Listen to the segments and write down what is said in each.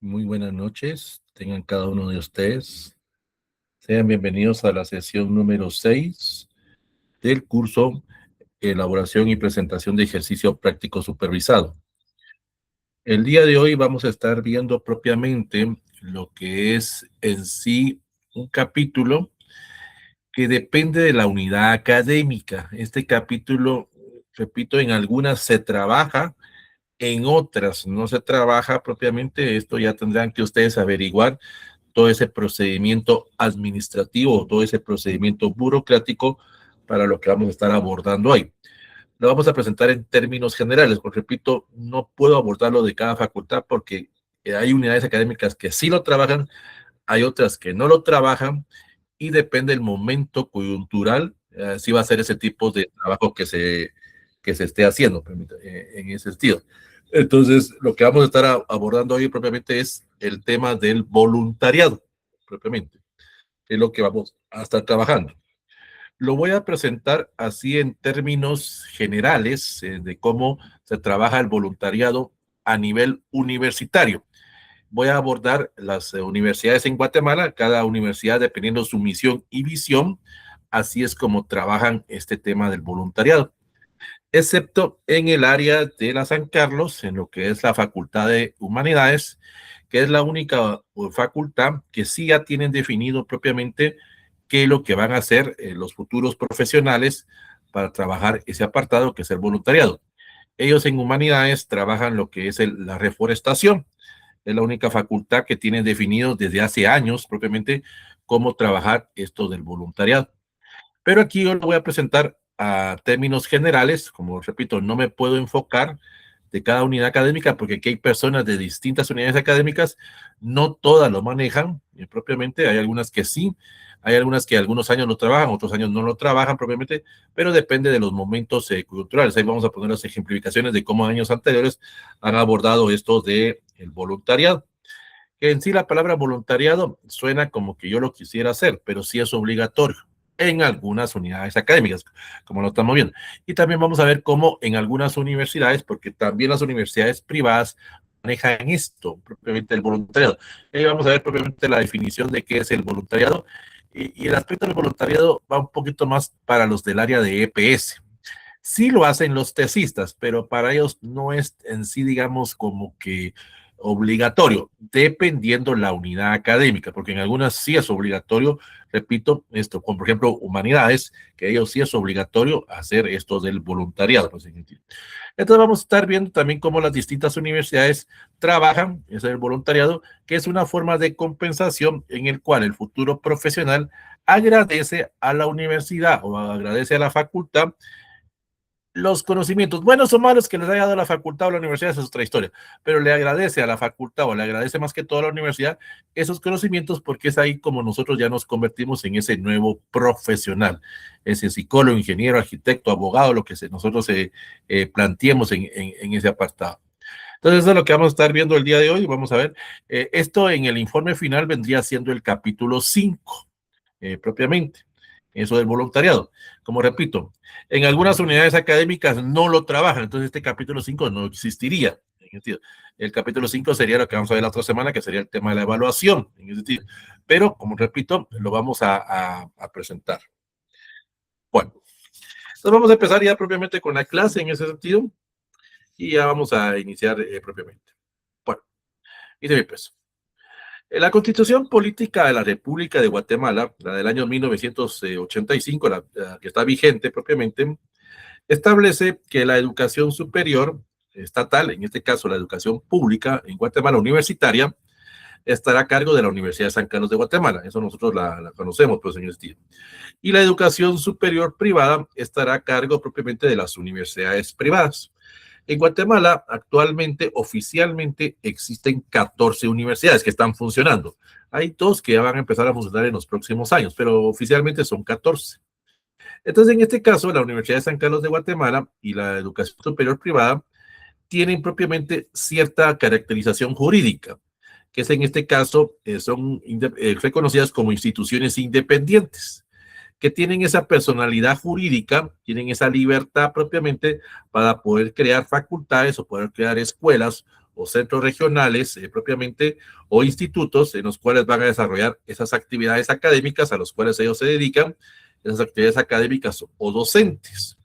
Muy buenas noches, tengan cada uno de ustedes. Sean bienvenidos a la sesión número 6 del curso Elaboración y presentación de ejercicio práctico supervisado. El día de hoy vamos a estar viendo propiamente lo que es en sí un capítulo que depende de la unidad académica. Este capítulo, repito, en algunas se trabaja, en otras no se trabaja propiamente. Esto ya tendrán que ustedes averiguar todo ese procedimiento administrativo, todo ese procedimiento burocrático para lo que vamos a estar abordando hoy. Lo vamos a presentar en términos generales, porque repito, no puedo abordarlo de cada facultad porque hay unidades académicas que sí lo trabajan, hay otras que no lo trabajan y depende del momento coyuntural, si va a ser ese tipo de trabajo que se esté haciendo en ese sentido. Entonces, lo que vamos a estar abordando hoy propiamente es el tema del voluntariado, propiamente, que es lo que vamos a estar trabajando. Lo voy a presentar así en términos generales de cómo se trabaja el voluntariado a nivel universitario. Voy a abordar las universidades en Guatemala, cada universidad dependiendo su misión y visión, así es como trabajan este tema del voluntariado, excepto en el área de la San Carlos, en lo que es la Facultad de Humanidades, que es la única facultad que sí ya tienen definido propiamente qué es lo que van a hacer los futuros profesionales para trabajar ese apartado que es el voluntariado. Ellos en Humanidades trabajan lo que es la reforestación. Es la única facultad que tiene definido desde hace años propiamente cómo trabajar esto del voluntariado. Pero aquí yo lo voy a presentar a términos generales, como repito, no me puedo enfocar de cada unidad académica porque aquí hay personas de distintas unidades académicas, no todas lo manejan propiamente, hay algunas que sí, hay algunas que algunos años lo trabajan, otros años no lo trabajan propiamente, pero depende de los momentos culturales. Ahí vamos a poner las ejemplificaciones de cómo años anteriores han abordado esto de el voluntariado. Que en sí la palabra voluntariado suena como que yo lo quisiera hacer, pero sí es obligatorio en algunas unidades académicas, como lo estamos viendo. Y también vamos a ver cómo en algunas universidades, porque también las universidades privadas manejan esto, propiamente el voluntariado. Y vamos a ver propiamente la definición de qué es el voluntariado. Y el aspecto del voluntariado va un poquito más para los del área de EPS. Sí lo hacen los tesistas, pero para ellos no es en sí, digamos, como que obligatorio, dependiendo la unidad académica, porque en algunas sí es obligatorio, repito, esto, como por ejemplo humanidades, que ellos sí es obligatorio hacer esto del voluntariado. Pues, entonces vamos a estar viendo también cómo las distintas universidades trabajan, eso es el voluntariado, que es una forma de compensación en el cual el futuro profesional agradece a la universidad o agradece a la facultad los conocimientos, buenos o malos que les haya dado la facultad o la universidad, esa es otra historia, pero le agradece a la facultad o le agradece más que todo a la universidad esos conocimientos porque es ahí como nosotros ya nos convertimos en ese nuevo profesional, ese psicólogo, ingeniero, arquitecto, abogado, lo que nosotros planteemos en ese apartado. Entonces, eso es lo que vamos a estar viendo el día de hoy. Vamos a ver, esto en el informe final vendría siendo el capítulo 5 propiamente, eso del voluntariado. Como repito, en algunas unidades académicas no lo trabajan, entonces este capítulo 5 no existiría. En ese sentido. El capítulo 5 sería lo que vamos a ver la otra semana, que sería el tema de la evaluación. En ese sentido. Pero, como repito, lo vamos a presentar. Bueno, entonces vamos a empezar ya propiamente con la clase en ese sentido y ya vamos a iniciar propiamente. Bueno, y de mi peso. La Constitución Política de la República de Guatemala, la del año 1985, la que está vigente propiamente, establece que la educación superior estatal, en este caso la educación pública en Guatemala universitaria, estará a cargo de la Universidad de San Carlos de Guatemala. Eso nosotros la conocemos, pues, en el estilo. Y la educación superior privada estará a cargo propiamente de las universidades privadas. En Guatemala, actualmente, oficialmente, existen 14 universidades que están funcionando. Hay dos que ya van a empezar a funcionar en los próximos años, pero oficialmente son 14. Entonces, en este caso, la Universidad de San Carlos de Guatemala y la educación superior privada tienen propiamente cierta caracterización jurídica, que es en este caso son reconocidas como instituciones independientes, que tienen esa personalidad jurídica, tienen esa libertad propiamente para poder crear facultades o poder crear escuelas o centros regionales propiamente, o institutos en los cuales van a desarrollar esas actividades académicas a los cuales ellos se dedican, esas actividades académicas o docentes.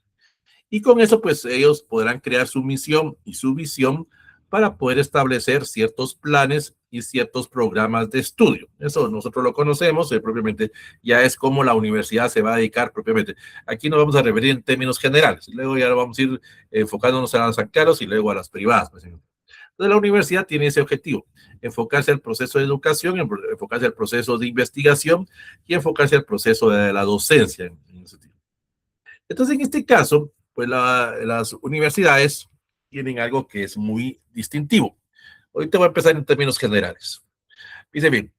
Y con eso, pues ellos podrán crear su misión y su visión para poder establecer ciertos planes y ciertos programas de estudio. Eso nosotros lo conocemos, propiamente ya es como la universidad se va a dedicar propiamente. Aquí nos vamos a referir en términos generales, luego ya vamos a ir enfocándonos a las San Carlos y luego a las privadas. Pues. Entonces la universidad tiene ese objetivo, enfocarse al proceso de educación, enfocarse al proceso de investigación y enfocarse al proceso de la docencia. En ese tipo. Entonces, en este caso, pues las universidades tienen algo que es muy distintivo. Ahorita voy a empezar en términos generales. Dice bien,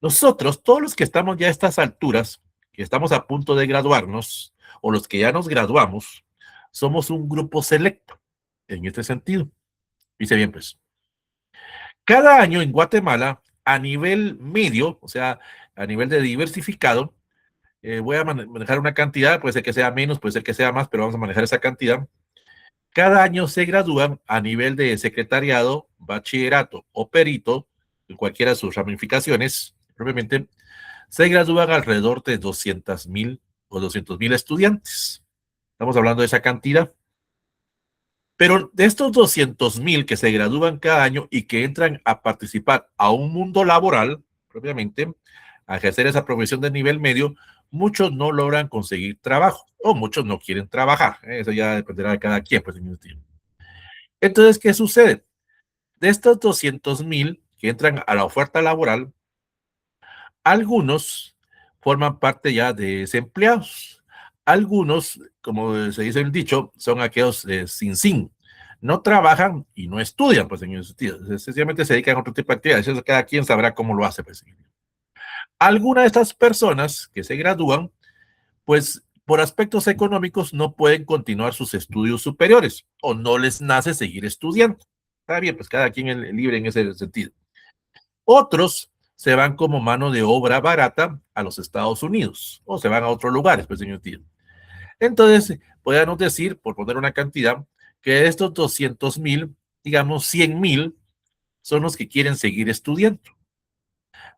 nosotros, todos los que estamos ya a estas alturas, que estamos a punto de graduarnos, o los que ya nos graduamos, somos un grupo selecto en este sentido. Dice bien, pues, cada año en Guatemala, a nivel medio, o sea, a nivel de diversificado, voy a manejar una cantidad, puede ser que sea menos, puede ser que sea más, pero vamos a manejar esa cantidad. Cada año se gradúan a nivel de secretariado, bachillerato o perito, en cualquiera de sus ramificaciones, propiamente, se gradúan alrededor de 200,000 o 200,000 estudiantes. Estamos hablando de esa cantidad. Pero de estos 200,000 que se gradúan cada año y que entran a participar a un mundo laboral, propiamente, a ejercer esa profesión de nivel medio, muchos no logran conseguir trabajo o muchos no quieren trabajar. Eso ya dependerá de cada quien. Pues, entonces, ¿qué sucede? De estos 200,000 que entran a la oferta laboral, algunos forman parte ya de desempleados. Algunos, como se dice el dicho, son aquellos sin. No trabajan y no estudian, pues en ese sentido. Sencillamente se dedican a otro tipo de actividades. Eso cada quien sabrá cómo lo hace. Pues. Algunas de estas personas que se gradúan, pues por aspectos económicos no pueden continuar sus estudios superiores o no les nace seguir estudiando. Está bien, pues cada quien es libre en ese sentido. Otros se van como mano de obra barata a los Estados Unidos o se van a otros lugares, pues señor tío. Entonces, podríamos decir, por poner una cantidad, que de estos 200,000, digamos 100,000 son los que quieren seguir estudiando.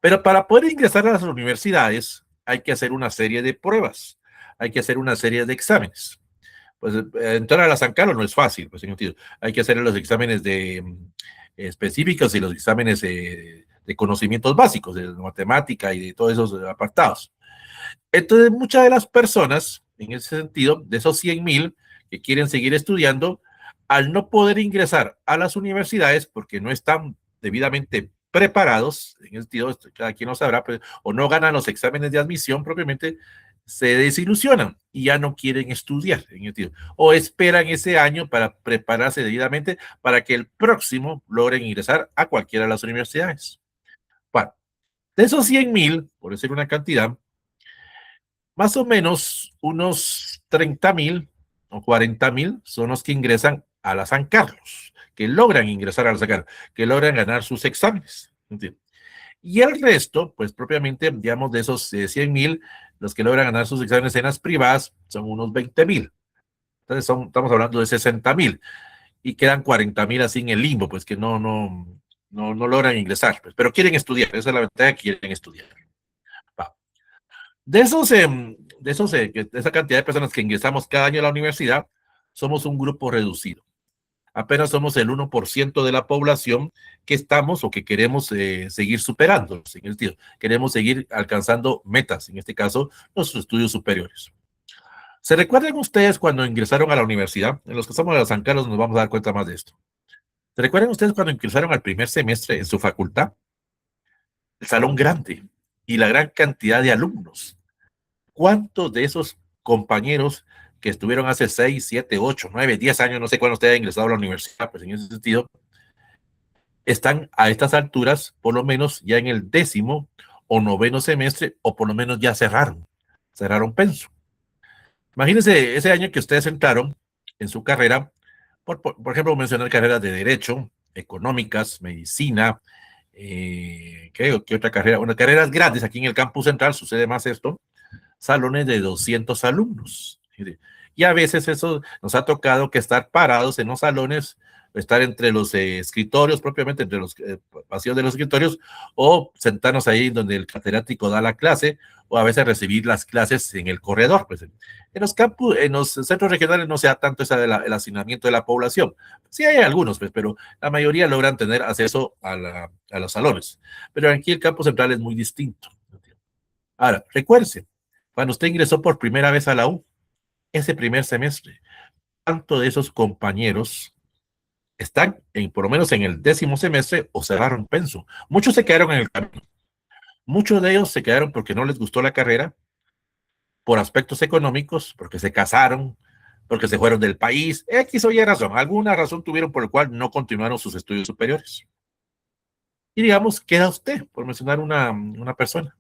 Pero para poder ingresar a las universidades hay que hacer una serie de pruebas, hay que hacer una serie de exámenes. Pues entrar a la San Carlos no es fácil, pues señor tío. Hay que hacer los exámenes específicos y los exámenes de conocimientos básicos, de matemática y de todos esos apartados. Entonces, muchas de las personas, en ese sentido, de esos 100,000 que quieren seguir estudiando, al no poder ingresar a las universidades porque no están debidamente preparados, en ese sentido, cada quien lo sabrá, pues, o no ganan los exámenes de admisión propiamente, se desilusionan y ya no quieren estudiar, en ese sentido, o esperan ese año para prepararse debidamente para que el próximo logren ingresar a cualquiera de las universidades. Bueno, de esos 100,000, por decir una cantidad, más o menos unos 30,000 o 40,000 son los que ingresan a la San Carlos, que logran ingresar a la San Carlos, que logran ganar sus exámenes. ¿Entiendes? Y el resto, pues propiamente, digamos, de esos 100,000, los que logran ganar sus exámenes en las privadas son unos 20,000. Entonces estamos hablando de 60,000 y quedan 40,000 así en el limbo, pues que no logran ingresar, pues, pero quieren estudiar, esa es la ventaja, quieren estudiar. Va. De esa cantidad de personas que ingresamos cada año a la universidad, somos un grupo reducido. Apenas somos el 1% de la población que estamos o que queremos seguir superando. En el sentido, queremos seguir alcanzando metas, en este caso, nuestros estudios superiores. ¿Se recuerdan ustedes cuando ingresaron a la universidad? En los que somos de San Carlos nos vamos a dar cuenta más de esto. ¿Se recuerdan ustedes cuando ingresaron al primer semestre en su facultad? El salón grande y la gran cantidad de alumnos. ¿Cuántos de esos compañeros que estuvieron hace 6, 7, 8, 9, 10 años, no sé cuándo usted ha ingresado a la universidad, pues en ese sentido, están a estas alturas, por lo menos ya en el 10º o 9º semestre, o por lo menos ya cerraron penso. Imagínense ese año que ustedes entraron en su carrera, por ejemplo, mencionar carreras de Derecho, Económicas, Medicina, ¿qué otra carrera? Bueno, carreras grandes, aquí en el campus central sucede más esto, salones de 200 alumnos. Y a veces eso nos ha tocado que estar parados en los salones estar entre los escritorios, propiamente entre los pasillos de los escritorios, o sentarnos ahí donde el catedrático da la clase, o a veces recibir las clases en el corredor. Pues. En los campus, en los centros regionales no se da tanto el hacinamiento de la población. Sí hay algunos, pues, pero la mayoría logran tener acceso a los salones. Pero aquí el campus central es muy distinto. Ahora, recuérdese, cuando usted ingresó por primera vez a la U, ese primer semestre, ¿cuántos de esos compañeros están, por lo menos en el 10º semestre, o cerraron penso? Muchos se quedaron en el camino. Muchos de ellos se quedaron porque no les gustó la carrera, por aspectos económicos, porque se casaron, porque se fueron del país, X o Y razón. Alguna razón tuvieron por la cual no continuaron sus estudios superiores. Y digamos, queda usted, por mencionar una persona.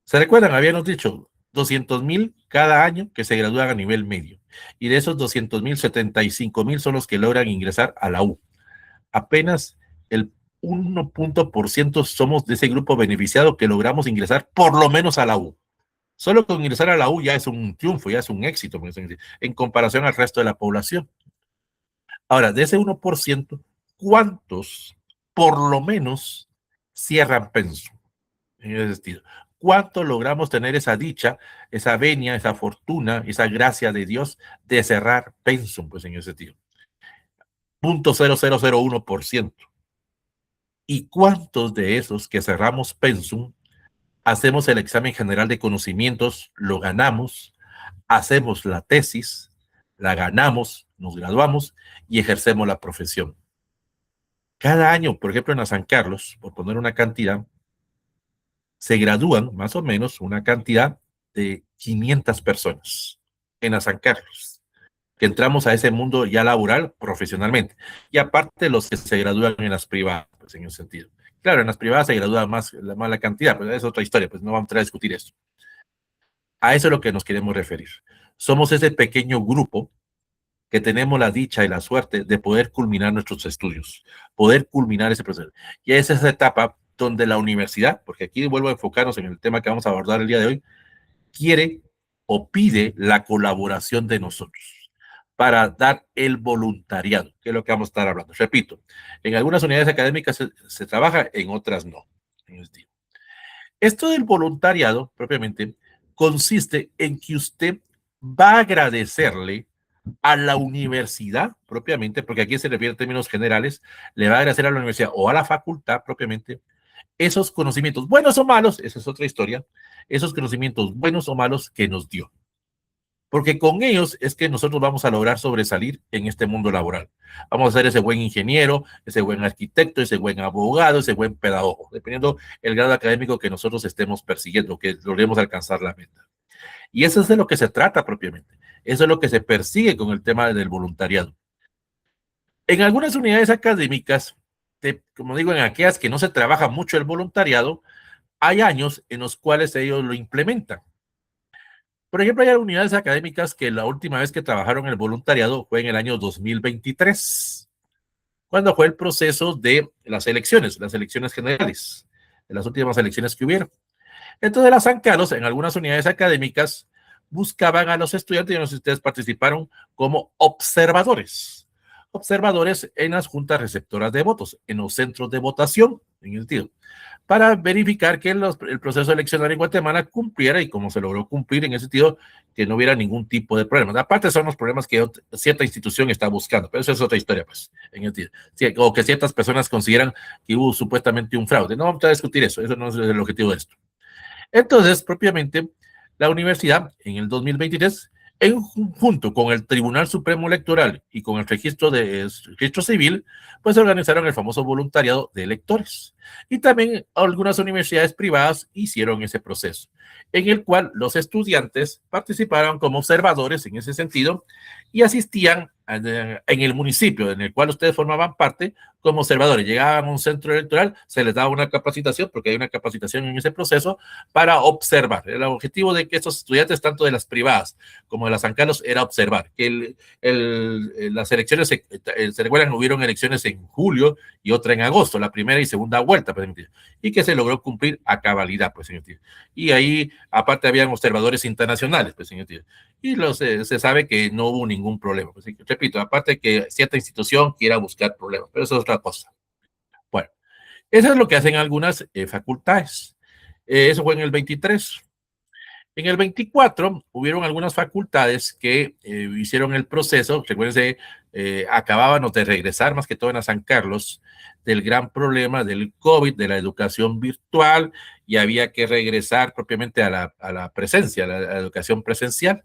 ¿Se recuerdan? Habíamos dicho 200,000 cada año que se gradúan a nivel medio. Y de esos 200,000, 75,000 son los que logran ingresar a la U. Apenas el 1% somos de ese grupo beneficiado que logramos ingresar por lo menos a la U. Solo con ingresar a la U ya es un triunfo, ya es un éxito en comparación al resto de la población. Ahora, de ese 1%, ¿cuántos por lo menos cierran penso? En ese sentido. ¿Cuánto logramos tener esa dicha, esa venia, esa fortuna, esa gracia de Dios de cerrar pensum, pues en ese sentido? 0.0001%. ¿Y cuántos de esos que cerramos pensum hacemos el examen general de conocimientos, lo ganamos, hacemos la tesis, la ganamos, nos graduamos y ejercemos la profesión? Cada año, por ejemplo, en la San Carlos, por poner una cantidad, se gradúan más o menos una cantidad de 500 personas en la San Carlos, que entramos a ese mundo ya laboral profesionalmente. Y aparte los que se gradúan en las privadas, pues en ese sentido. Claro, en las privadas se gradúa más la cantidad, pero es otra historia, pues no vamos a discutir eso. A eso es lo que nos queremos referir. Somos ese pequeño grupo que tenemos la dicha y la suerte de poder culminar nuestros estudios, poder culminar ese proceso. Y es esa etapa donde la universidad, porque aquí vuelvo a enfocarnos en el tema que vamos a abordar el día de hoy, quiere o pide la colaboración de nosotros para dar el voluntariado, que es lo que vamos a estar hablando. Repito, en algunas unidades académicas se trabaja, en otras no. Esto del voluntariado, propiamente, consiste en que usted va a agradecerle a la universidad propiamente, porque aquí se refiere en términos generales, le va a agradecer a la universidad o a la facultad propiamente esos conocimientos buenos o malos, esa es otra historia, esos conocimientos buenos o malos que nos dio. Porque con ellos es que nosotros vamos a lograr sobresalir en este mundo laboral. Vamos a ser ese buen ingeniero, ese buen arquitecto, ese buen abogado, ese buen pedagogo, dependiendo el grado académico que nosotros estemos persiguiendo, que logremos alcanzar la meta. Y eso es de lo que se trata propiamente. Eso es lo que se persigue con el tema del voluntariado. En algunas unidades académicas, como digo, en aquellas que no se trabaja mucho el voluntariado, hay años en los cuales ellos lo implementan. Por ejemplo, hay unidades académicas que la última vez que trabajaron el voluntariado fue en el año 2023, cuando fue el proceso de las elecciones generales, de las últimas elecciones que hubieron. Entonces, las San Carlos, en algunas unidades académicas, buscaban a los estudiantes, y no sé si ustedes participaron como observadores en las juntas receptoras de votos, en los centros de votación, en el sentido, para verificar que el proceso eleccionario en Guatemala cumpliera, y como se logró cumplir en ese sentido, que no hubiera ningún tipo de problemas. Aparte son los problemas que cierta institución está buscando, pero eso es otra historia, pues, en el sentido. O que ciertas personas consideran que hubo supuestamente un fraude. No vamos a discutir eso no es el objetivo de esto. Entonces, propiamente, la universidad en el 2023, junto con el Tribunal Supremo Electoral y con el registro civil, pues organizaron el famoso voluntariado de electores. Y también algunas universidades privadas hicieron ese proceso, en el cual los estudiantes participaron como observadores en ese sentido y asistían en el municipio en el cual ustedes formaban parte, como observadores. Llegaban a un centro electoral, se les daba una capacitación, porque hay una capacitación en ese proceso, para observar. El objetivo de que estos estudiantes, tanto de las privadas como de las San Carlos, era observar. Que las elecciones, se recuerdan, hubieron elecciones en julio y otra en agosto, la primera y segunda vuelta, pues, y que se logró cumplir a cabalidad, pues, señor. Y ahí, aparte, habían observadores internacionales, pues, señor. Y se sabe que no hubo ningún problema. Pues, repito, aparte que cierta institución quiera buscar problemas, pero eso es otra cosa. Bueno, eso es lo que hacen algunas facultades. Eso fue en el 23. En el 24 hubieron algunas facultades que hicieron el proceso, recuérdense, acabábamos de regresar más que todo en a San Carlos del gran problema del COVID, de la educación virtual, y había que regresar propiamente a la presencia, a la educación presencial.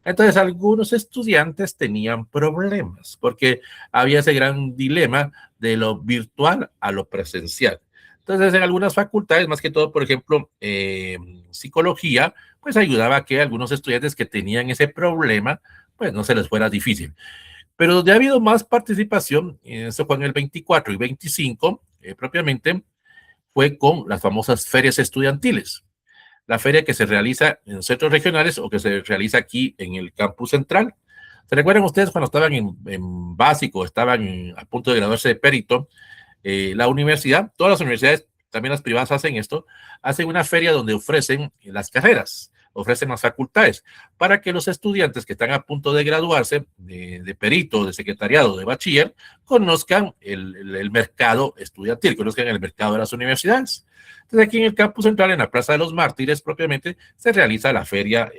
Entonces, algunos estudiantes tenían problemas porque había ese gran dilema de lo virtual a lo presencial. Entonces, en algunas facultades, más que todo, por ejemplo, psicología, pues ayudaba a que algunos estudiantes que tenían ese problema, pues no se les fuera difícil. Pero donde ha habido más participación, eso fue en el 24 y 25, propiamente, fue con las famosas ferias estudiantiles, la feria que se realiza en centros regionales o que se realiza aquí en el campus central. ¿Se recuerdan ustedes cuando estaban en básico, a punto de graduarse de perito? La universidad, todas las universidades, también las privadas hacen esto, hacen una feria donde ofrecen las carreras, ofrecen las facultades, para que los estudiantes que están a punto de graduarse de perito, de secretariado, de bachiller, conozcan el mercado estudiantil, conozcan el mercado de las universidades. Entonces, aquí en el campus central, en la Plaza de los Mártires, propiamente, se realiza la feria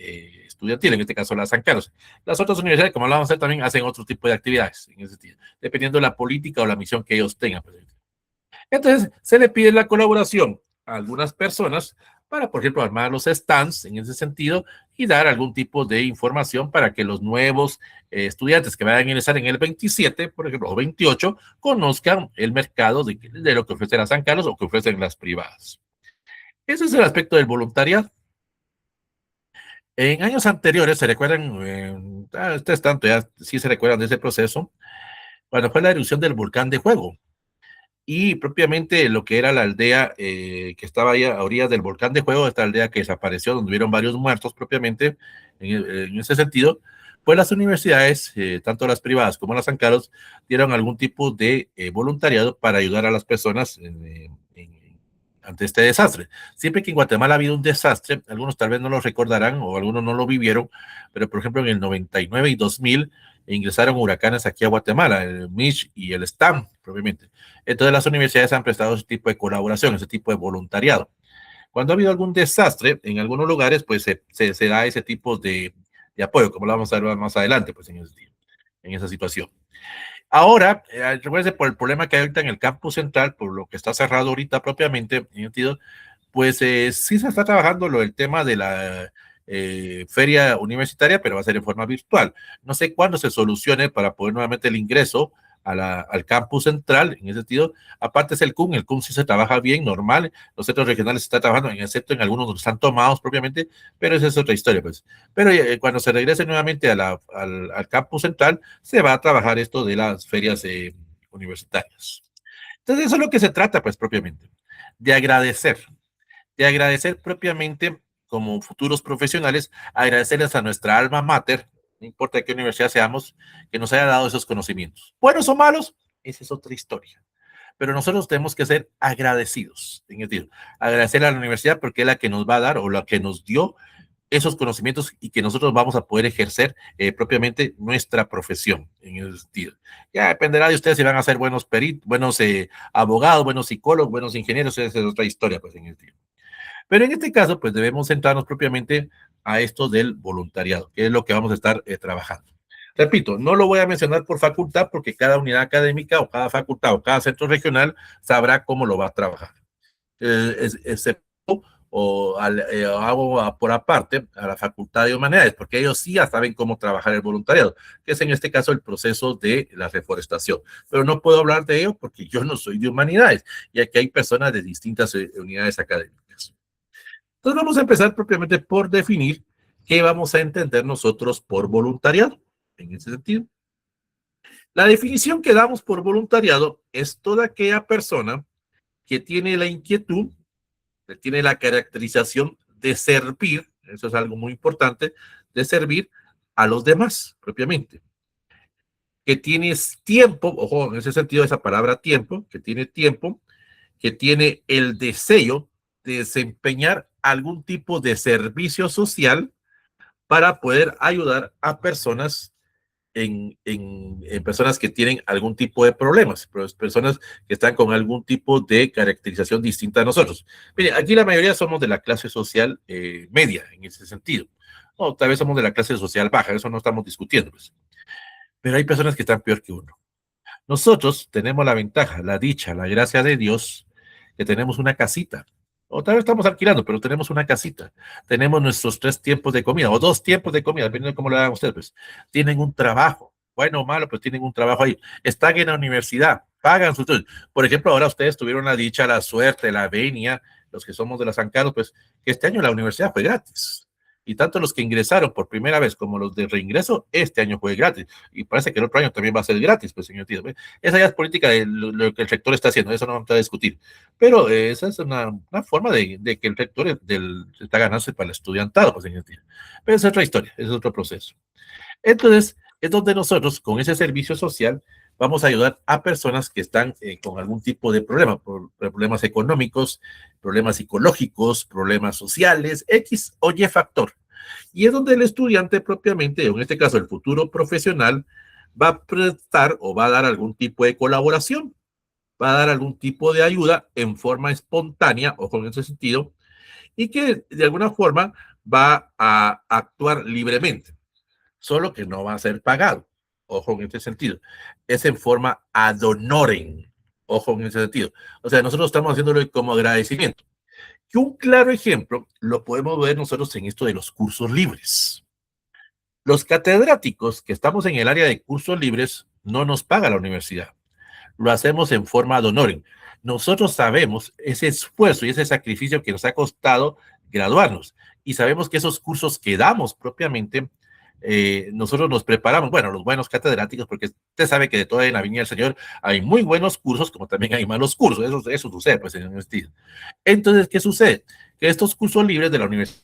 estudiantil, en este caso la San Carlos. Las otras universidades, como hablábamos, también hacen otro tipo de actividades, en ese sentido, dependiendo de la política o la misión que ellos tengan. Entonces, se le pide la colaboración a algunas personas para, por ejemplo, armar los stands en ese sentido y dar algún tipo de información para que los nuevos estudiantes que vayan a ingresar en el 27, por ejemplo, o 28, conozcan el mercado de lo que ofrece la San Carlos o que ofrecen las privadas. Ese es el aspecto del voluntariado. En años anteriores, ¿se recuerdan? Ustedes tanto ya sí se recuerdan de ese proceso, cuando fue la erupción del volcán de Fuego y propiamente lo que era la aldea que estaba ahí a orillas del volcán de Fuego, esta aldea que desapareció, donde hubieron varios muertos propiamente, en ese sentido, pues las universidades, tanto las privadas como las San Carlos, dieron algún tipo de voluntariado para ayudar a las personas ante este desastre. Siempre que en Guatemala ha habido un desastre, algunos tal vez no lo recordarán o algunos no lo vivieron, pero por ejemplo en el 99 y 2000 ingresaron huracanes aquí a Guatemala, el Mitch y el Stam, propiamente. Entonces las universidades han prestado ese tipo de colaboración, ese tipo de voluntariado. Cuando ha habido algún desastre en algunos lugares, pues se da ese tipo de apoyo, como lo vamos a ver más adelante, pues en esa situación. Ahora, recuerden por el problema que hay ahorita en el campus central, por lo que está cerrado ahorita propiamente, en sentido, pues sí se está trabajando el tema de la feria universitaria, pero va a ser en forma virtual. No sé cuándo se solucione para poder nuevamente el ingreso al campus central, en ese sentido. Aparte es el CUM sí se trabaja bien, normal, los centros regionales se están trabajando, excepto en algunos donde están tomados propiamente, pero esa es otra historia, pues. Pero cuando se regrese nuevamente al campus central, se va a trabajar esto de las ferias universitarias. Entonces, eso es lo que se trata, pues, propiamente, de agradecer, propiamente como futuros profesionales, agradecerles a nuestra alma mater, no importa de qué universidad seamos, que nos haya dado esos conocimientos. Buenos o malos, esa es otra historia. Pero nosotros tenemos que ser agradecidos, en el sentido, agradecer a la universidad porque es la que nos va a dar o la que nos dio esos conocimientos y que nosotros vamos a poder ejercer propiamente nuestra profesión en ese sentido. Ya dependerá de ustedes si van a ser buenos peritos, buenos abogados, buenos psicólogos, buenos ingenieros, esa es otra historia, pues en el sentido. Pero en este caso, pues debemos centrarnos propiamente a esto del voluntariado, que es lo que vamos a estar trabajando. Repito, no lo voy a mencionar por facultad porque cada unidad académica o cada facultad o cada centro regional sabrá cómo lo va a trabajar. Excepto hago por aparte a la Facultad de Humanidades, porque ellos sí ya saben cómo trabajar el voluntariado, que es en este caso el proceso de la reforestación. Pero no puedo hablar de ello porque yo no soy de Humanidades y aquí hay personas de distintas unidades académicas. Entonces vamos a empezar propiamente por definir qué vamos a entender nosotros por voluntariado. En ese sentido, La definición que damos por voluntariado es toda aquella persona que tiene la inquietud, que tiene la caracterización de servir, eso es algo muy importante, de servir a los demás propiamente, que tienes tiempo, ojo, en ese sentido esa palabra tiempo, que tiene el deseo de desempeñar algún tipo de servicio social para poder ayudar a personas en personas que tienen algún tipo de problemas, personas que están con algún tipo de caracterización distinta a nosotros. Mire, aquí la mayoría somos de la clase social media, en ese sentido. O tal vez somos de la clase social baja, eso no estamos discutiendo. Pues. Pero hay personas que están peor que uno. Nosotros tenemos la ventaja, la dicha, la gracia de Dios, que tenemos una casita. O tal vez estamos alquilando, pero tenemos una casita. Tenemos nuestros 3 tiempos de comida o 2 tiempos de comida, dependiendo de cómo lo hagan ustedes. Pues. Tienen un trabajo, bueno o malo, pues tienen un trabajo ahí. Están en la universidad, pagan sus estudios. Por ejemplo, ahora ustedes tuvieron la dicha, la suerte, la venia, los que somos de la San Carlos, pues que este año la universidad fue gratis. Y tanto los que ingresaron por primera vez como los de reingreso, este año fue gratis. Y parece que el otro año también va a ser gratis, pues, señor Tío. Esa ya es política de lo que el rector está haciendo, eso no vamos a discutir. Pero esa es una forma de que el rector está ganándose para el estudiantado, pues, señor Tío. Pero es otra historia, es otro proceso. Entonces, es donde nosotros, con ese servicio social, vamos a ayudar a personas que están con algún tipo de problema, problemas económicos, problemas psicológicos, problemas sociales, X o Y factor. Y es donde el estudiante propiamente, en este caso el futuro profesional, va a prestar o va a dar algún tipo de colaboración, va a dar algún tipo de ayuda en forma espontánea, o con ese sentido, y que de alguna forma va a actuar libremente, solo que no va a ser pagado. Ojo en este sentido. Es en forma ad honorem. Ojo en ese sentido. O sea, nosotros estamos haciéndolo como agradecimiento. Y un claro ejemplo lo podemos ver nosotros en esto de los cursos libres. Los catedráticos que estamos en el área de cursos libres no nos paga la universidad. Lo hacemos en forma de honorem. Nosotros sabemos ese esfuerzo y ese sacrificio que nos ha costado graduarnos y sabemos que esos cursos que damos propiamente, nosotros nos preparamos, bueno, los buenos catedráticos, porque usted sabe que de toda en la Viña del Señor hay muy buenos cursos como también hay malos cursos, eso sucede pues en el estilo. Entonces, ¿qué sucede? Que estos cursos libres de la universidad,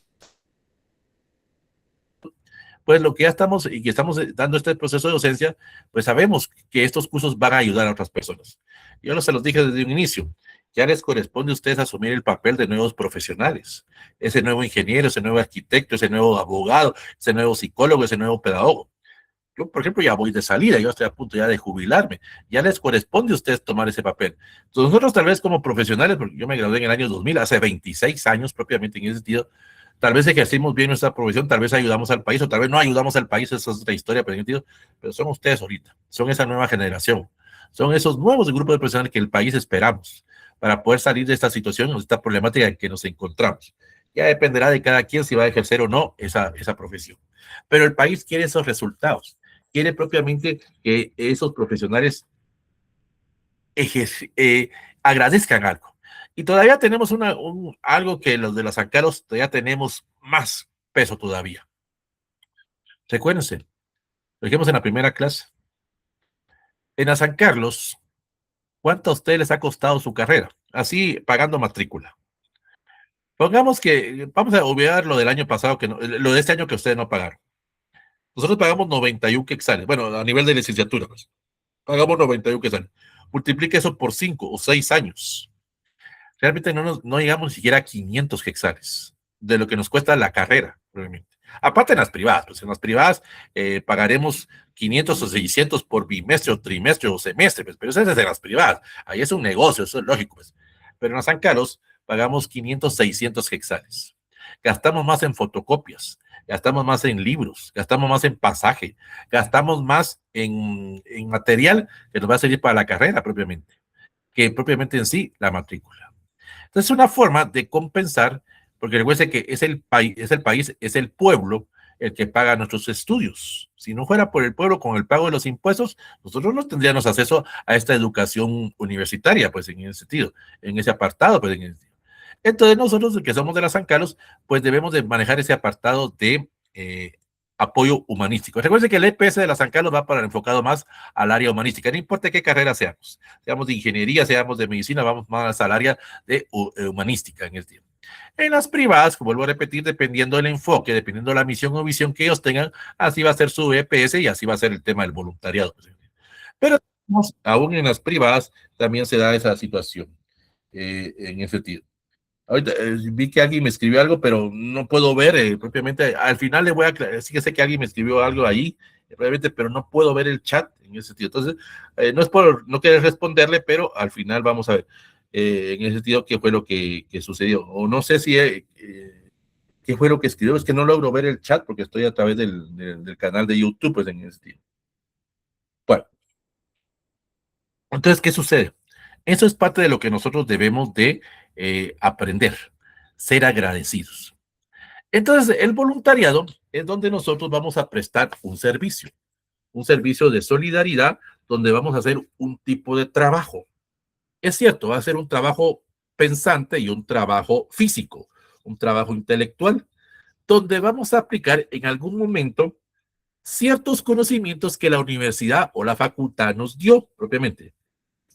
pues lo que ya estamos y que estamos dando este proceso de docencia, pues sabemos que estos cursos van a ayudar a otras personas. Yo no se los dije desde un inicio, ya les corresponde a ustedes asumir el papel de nuevos profesionales, ese nuevo ingeniero, ese nuevo arquitecto, ese nuevo abogado, ese nuevo psicólogo, ese nuevo pedagogo. Yo, por ejemplo, ya voy de salida, yo estoy a punto ya de jubilarme, ya les corresponde a ustedes tomar ese papel. Entonces, nosotros tal vez como profesionales, porque yo me gradué en el año 2000, hace 26 años propiamente en ese sentido, tal vez ejercimos bien nuestra profesión, tal vez ayudamos al país o tal vez no ayudamos al país, esa es otra historia, pero son ustedes ahorita, son esa nueva generación, son esos nuevos grupos de profesionales que el país esperamos para poder salir de esta situación, de esta problemática en que nos encontramos. Ya dependerá de cada quien si va a ejercer o no esa profesión. Pero el país quiere esos resultados, quiere propiamente que esos profesionales agradezcan algo. Y todavía tenemos algo que los de los San Carlos todavía tenemos más peso todavía. Recuérdense, lo dijimos en la primera clase. En la San Carlos, ¿cuánto a ustedes les ha costado su carrera? Así pagando matrícula. Pongamos que, vamos a olvidar lo del año pasado, lo de este año que ustedes no pagaron. Nosotros pagamos 91 quetzales. Bueno, a nivel de licenciatura, pues. Pagamos 91 quetzales. Multiplique eso por 5 o 6 años. Realmente no llegamos ni siquiera a 500 quetzales de lo que nos cuesta la carrera, probablemente. Aparte en las privadas, pues en las privadas pagaremos 500 o 600 por bimestre o trimestre o semestre, pues, pero eso es de las privadas. Ahí es un negocio, eso es lógico, pues. Pero en las San Carlos pagamos 500, 600 quetzales. Gastamos más en fotocopias, gastamos más en libros, gastamos más en pasaje, gastamos más en material que nos va a servir para la carrera propiamente, que propiamente en sí la matrícula. Entonces, es una forma de compensar, porque recuerden que es el país, es el pueblo el que paga nuestros estudios. Si no fuera por el pueblo con el pago de los impuestos, nosotros no tendríamos acceso a esta educación universitaria, pues en ese sentido, en ese apartado, pues en ese sentido. Entonces nosotros que somos de la San Carlos, pues debemos de manejar ese apartado de apoyo humanístico. Recuerden que el EPS de la San Carlos va para el enfocado más al área humanística, no importa qué carrera seamos de ingeniería, seamos de medicina, vamos más al área de humanística en el tiempo. En las privadas, como vuelvo a repetir, dependiendo del enfoque, dependiendo de la misión o visión que ellos tengan, así va a ser su EPS y así va a ser el tema del voluntariado. Pero aún en las privadas también se da esa situación en ese sentido. Ahorita vi que alguien me escribió algo, pero no puedo ver propiamente. Al final le voy a aclarar. Sí que sé que alguien me escribió algo ahí, probablemente, pero no puedo ver el chat en ese sentido. Entonces, no es por no querer responderle, pero al final vamos a ver en ese sentido qué fue lo que sucedió. O no sé si qué fue lo que escribió. Es que no logro ver el chat porque estoy a través del canal de YouTube, pues en ese sentido. Bueno, entonces, ¿qué sucede? Eso es parte de lo que nosotros debemos de aprender, ser agradecidos. Entonces, el voluntariado es donde nosotros vamos a prestar un servicio de solidaridad, donde vamos a hacer un tipo de trabajo. Es cierto, va a ser un trabajo pensante y un trabajo físico, un trabajo intelectual, donde vamos a aplicar en algún momento ciertos conocimientos que la universidad o la facultad nos dio propiamente,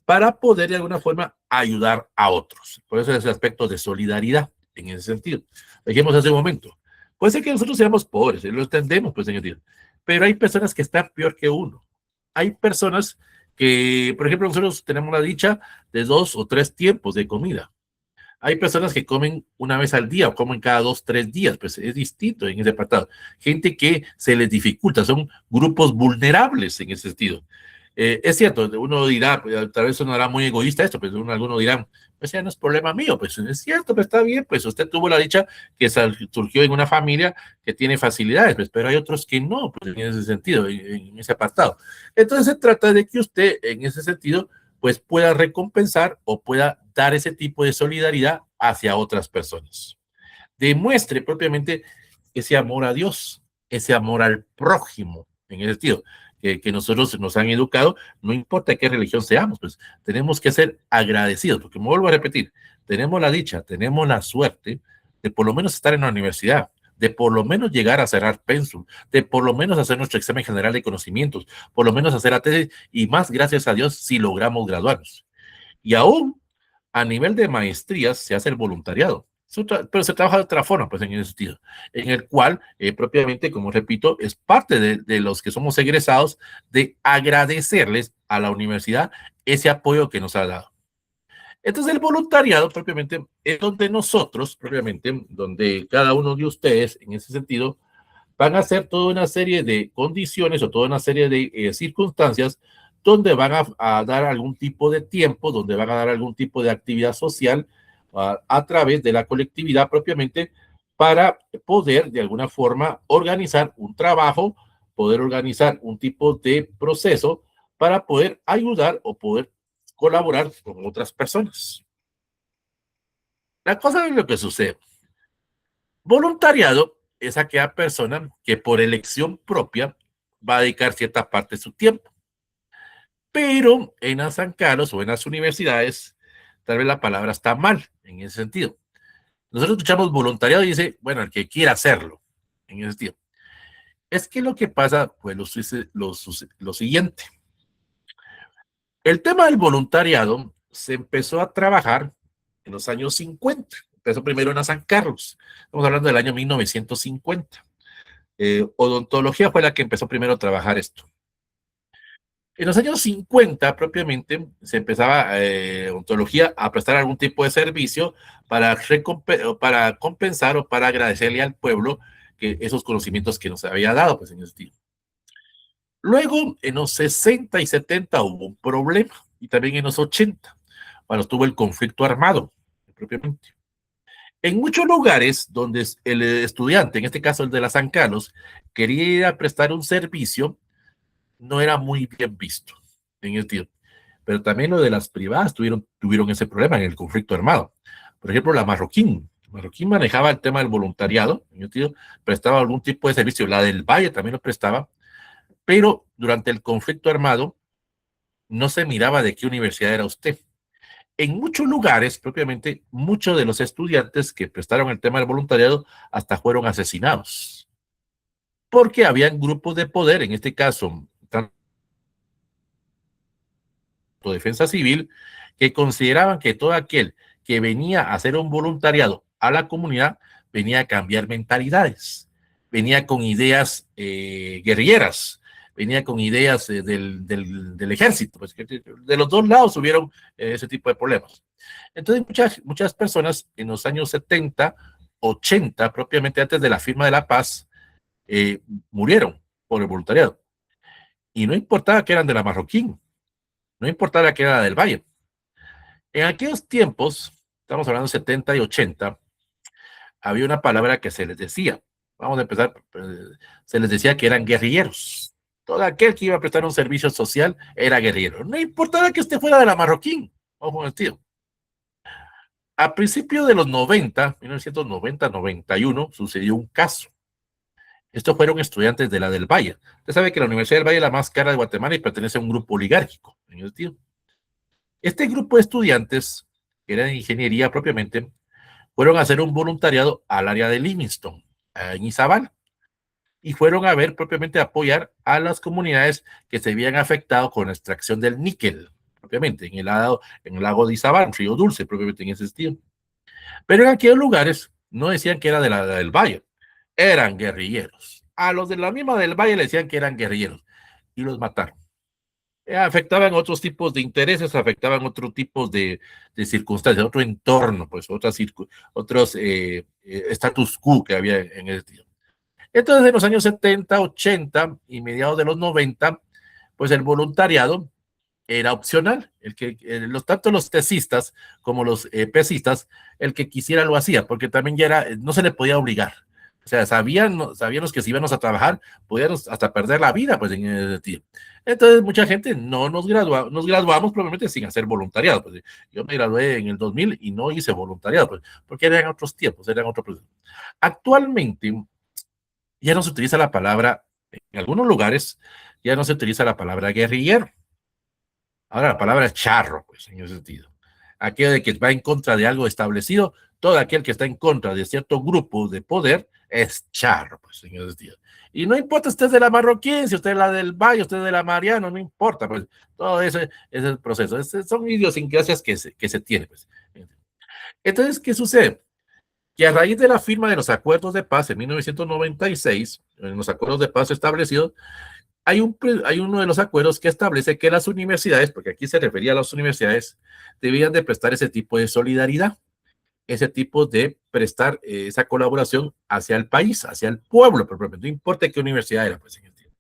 para poder de alguna forma ayudar a otros. Por eso ese aspecto de solidaridad en ese sentido. Dijimos hace un momento, puede ser que nosotros seamos pobres, lo entendemos, pues, señor, pero hay personas que están peor que uno. Hay personas que, por ejemplo, nosotros tenemos la dicha de 2 o 3 tiempos de comida. Hay personas que comen una vez al día o comen cada 2 o 3 días, pues es distinto en ese apartado. Gente que se les dificulta, son grupos vulnerables en ese sentido. Es cierto, uno dirá, tal vez uno hará muy egoísta esto, pues algunos dirán, pues ya no es problema mío, pues es cierto, pues está bien, pues usted tuvo la dicha que surgió en una familia que tiene facilidades, pues, pero hay otros que no, pues en ese sentido, en ese apartado. Entonces se trata de que usted, en ese sentido, pues pueda recompensar o pueda dar ese tipo de solidaridad hacia otras personas. Demuestre propiamente ese amor a Dios, ese amor al prójimo, en ese sentido, que nosotros nos han educado, no importa qué religión seamos, pues tenemos que ser agradecidos, porque me vuelvo a repetir, tenemos la dicha, tenemos la suerte de por lo menos estar en la universidad, de por lo menos llegar a cerrar pensum, de por lo menos hacer nuestro examen general de conocimientos, por lo menos hacer la tesis, y más gracias a Dios si logramos graduarnos. Y aún a nivel de maestrías se hace el voluntariado, pero se trabaja de otra forma, pues en ese sentido, en el cual propiamente, como repito, es parte de los que somos egresados de agradecerles a la universidad ese apoyo que nos ha dado. Entonces el voluntariado propiamente es donde nosotros, propiamente, donde cada uno de ustedes en ese sentido van a hacer toda una serie de condiciones o toda una serie de circunstancias donde van a dar algún tipo de tiempo, donde van a dar algún tipo de actividad social a través de la colectividad propiamente para poder de alguna forma organizar un trabajo, poder organizar un tipo de proceso para poder ayudar o poder colaborar con otras personas. La cosa es lo que sucede. Voluntariado es aquella persona que por elección propia va a dedicar cierta parte de su tiempo. Pero en las San Carlos o en las universidades, tal vez la palabra está mal en ese sentido. Nosotros escuchamos voluntariado y dice, bueno, el que quiera hacerlo, en ese sentido. Es que lo que pasa, pues lo siguiente. El tema del voluntariado se empezó a trabajar en los años 50. Empezó primero en la San Carlos. Estamos hablando del año 1950. Odontología fue la que empezó primero a trabajar esto. En los años 50, propiamente, se empezaba odontología a prestar algún tipo de servicio para compensar o para agradecerle al pueblo que esos conocimientos que nos había dado, pues en ese tiempo. Luego, en los 60 y 70 hubo un problema, y también en los 80, cuando estuvo el conflicto armado, propiamente. En muchos lugares donde el estudiante, en este caso el de la San Carlos, quería ir a prestar un servicio, no era muy bien visto en el tiempo. Pero también lo de las privadas tuvieron ese problema en el conflicto armado. Por ejemplo, la Marroquín manejaba el tema del voluntariado, en el tiempo, prestaba algún tipo de servicio. La del Valle también lo prestaba, pero durante el conflicto armado no se miraba de qué universidad era usted. En muchos lugares, propiamente, muchos de los estudiantes que prestaron el tema del voluntariado hasta fueron asesinados. porque habían grupos de poder, en este caso, tanto defensa civil, que consideraban que todo aquel que venía a hacer un voluntariado a la comunidad venía a cambiar mentalidades, venía con ideas guerrilleras, venía con ideas del ejército, pues, que de los dos lados hubieron ese tipo de problemas. Entonces muchas personas en los años 70, 80, propiamente antes de la firma de la paz, murieron por el voluntariado. Y no importaba que eran de la Marroquín, no importaba que era del Valle. En aquellos tiempos, estamos hablando de 70 y 80, había una palabra que se les decía, vamos a empezar, se les decía que eran guerrilleros. Todo aquel que iba a prestar un servicio social era guerrillero. No importaba que usted fuera de la Marroquín, ojo, tío. A principios de los 90, 1990, 91, sucedió un caso. Estos fueron estudiantes de la del Valle. Usted sabe que la Universidad del Valle es la más cara de Guatemala y pertenece a un grupo oligárquico. Este grupo de estudiantes, que era de ingeniería propiamente, fueron a hacer un voluntariado al área de Livingston, en Izabal, y fueron a ver propiamente apoyar a las comunidades que se habían afectado con la extracción del níquel, propiamente, en el lago de Izabal, un río dulce, propiamente en ese sentido. Pero en aquellos lugares no decían que era de la del Valle, eran guerrilleros. A los de la misma del Valle le decían que eran guerrilleros y los mataron. Afectaban otros tipos de intereses, afectaban otros tipos de circunstancias, otro entorno, pues otros status quo que había en ese tiempo. Entonces, en los años 70, 80 y mediados de los 90, pues el voluntariado era opcional. Tanto los tesistas como los pesistas, el que quisiera lo hacía, porque también ya era, no se le podía obligar. O sea, sabían los que si íbamos a trabajar, podíamos hasta perder la vida, pues en ese tiempo. Entonces, mucha gente no nos graduamos probablemente sin hacer voluntariado. Pues, yo me gradué en el 2000 y no hice voluntariado, pues, porque eran otros tiempos, eran otros procesos. Actualmente, ya no se utiliza la palabra, en algunos lugares, ya no se utiliza la palabra guerrillero. Ahora la palabra es charro, pues, en ese sentido. Aquello de que va en contra de algo establecido, todo aquel que está en contra de cierto grupo de poder es charro, pues, en ese sentido. Y no importa si usted es de la Marroquín, si usted es la del Valle, usted es de la Mariano, no importa, pues, todo ese es el proceso. Son idiosincrasias que se tienen, pues. Entonces, ¿qué sucede? Que a raíz de la firma de los acuerdos de paz en 1996, en los acuerdos de paz establecidos, hay uno de los acuerdos que establece que las universidades, porque aquí se refería a las universidades, debían de prestar ese tipo de solidaridad, ese tipo de prestar esa colaboración hacia el país, hacia el pueblo, propiamente, no importa qué universidad era, pues en el tiempo.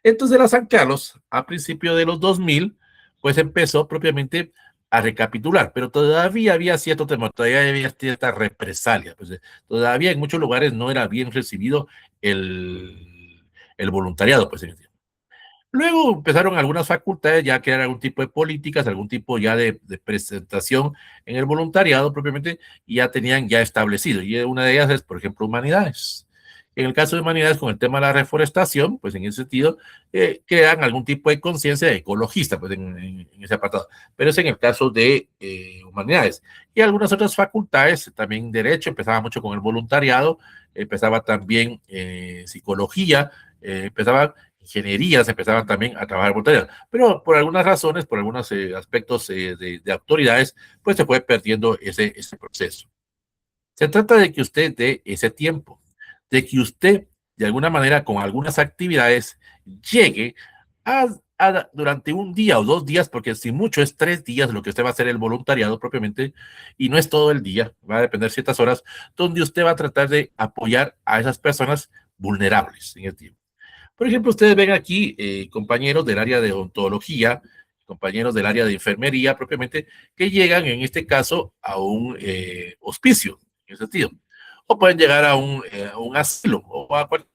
Entonces la San Carlos, a principios de los 2000, pues empezó propiamente a recapitular, pero todavía había cierto temor, todavía había cierta represalia, pues todavía en muchos lugares no era bien recibido el voluntariado, pues en el tiempo. Luego empezaron algunas facultades ya a crear algún tipo de políticas, algún tipo ya de presentación en el voluntariado propiamente, y ya tenían ya establecido. Y una de ellas es, por ejemplo, humanidades. En el caso de humanidades, con el tema de la reforestación, pues en ese sentido, crean algún tipo de conciencia ecologista, pues en ese apartado. Pero es en el caso de humanidades. Y algunas otras facultades, también derecho, empezaba mucho con el voluntariado, empezaba también psicología, empezaba ingenierías, empezaban también a trabajar voluntariado. Pero por algunas razones, por algunos aspectos de autoridades, pues se fue perdiendo ese proceso. Se trata de que usted dé ese tiempo, de que usted, de alguna manera, con algunas actividades, llegue durante un día o 2 días, porque si mucho es 3 días lo que usted va a hacer el voluntariado propiamente, y no es todo el día, va a depender ciertas horas, donde usted va a tratar de apoyar a esas personas vulnerables en el tiempo. Por ejemplo, ustedes ven aquí compañeros del área de odontología, compañeros del área de enfermería propiamente, que llegan en este caso a un hospicio, en ese sentido. O pueden llegar a un asilo o a cualquier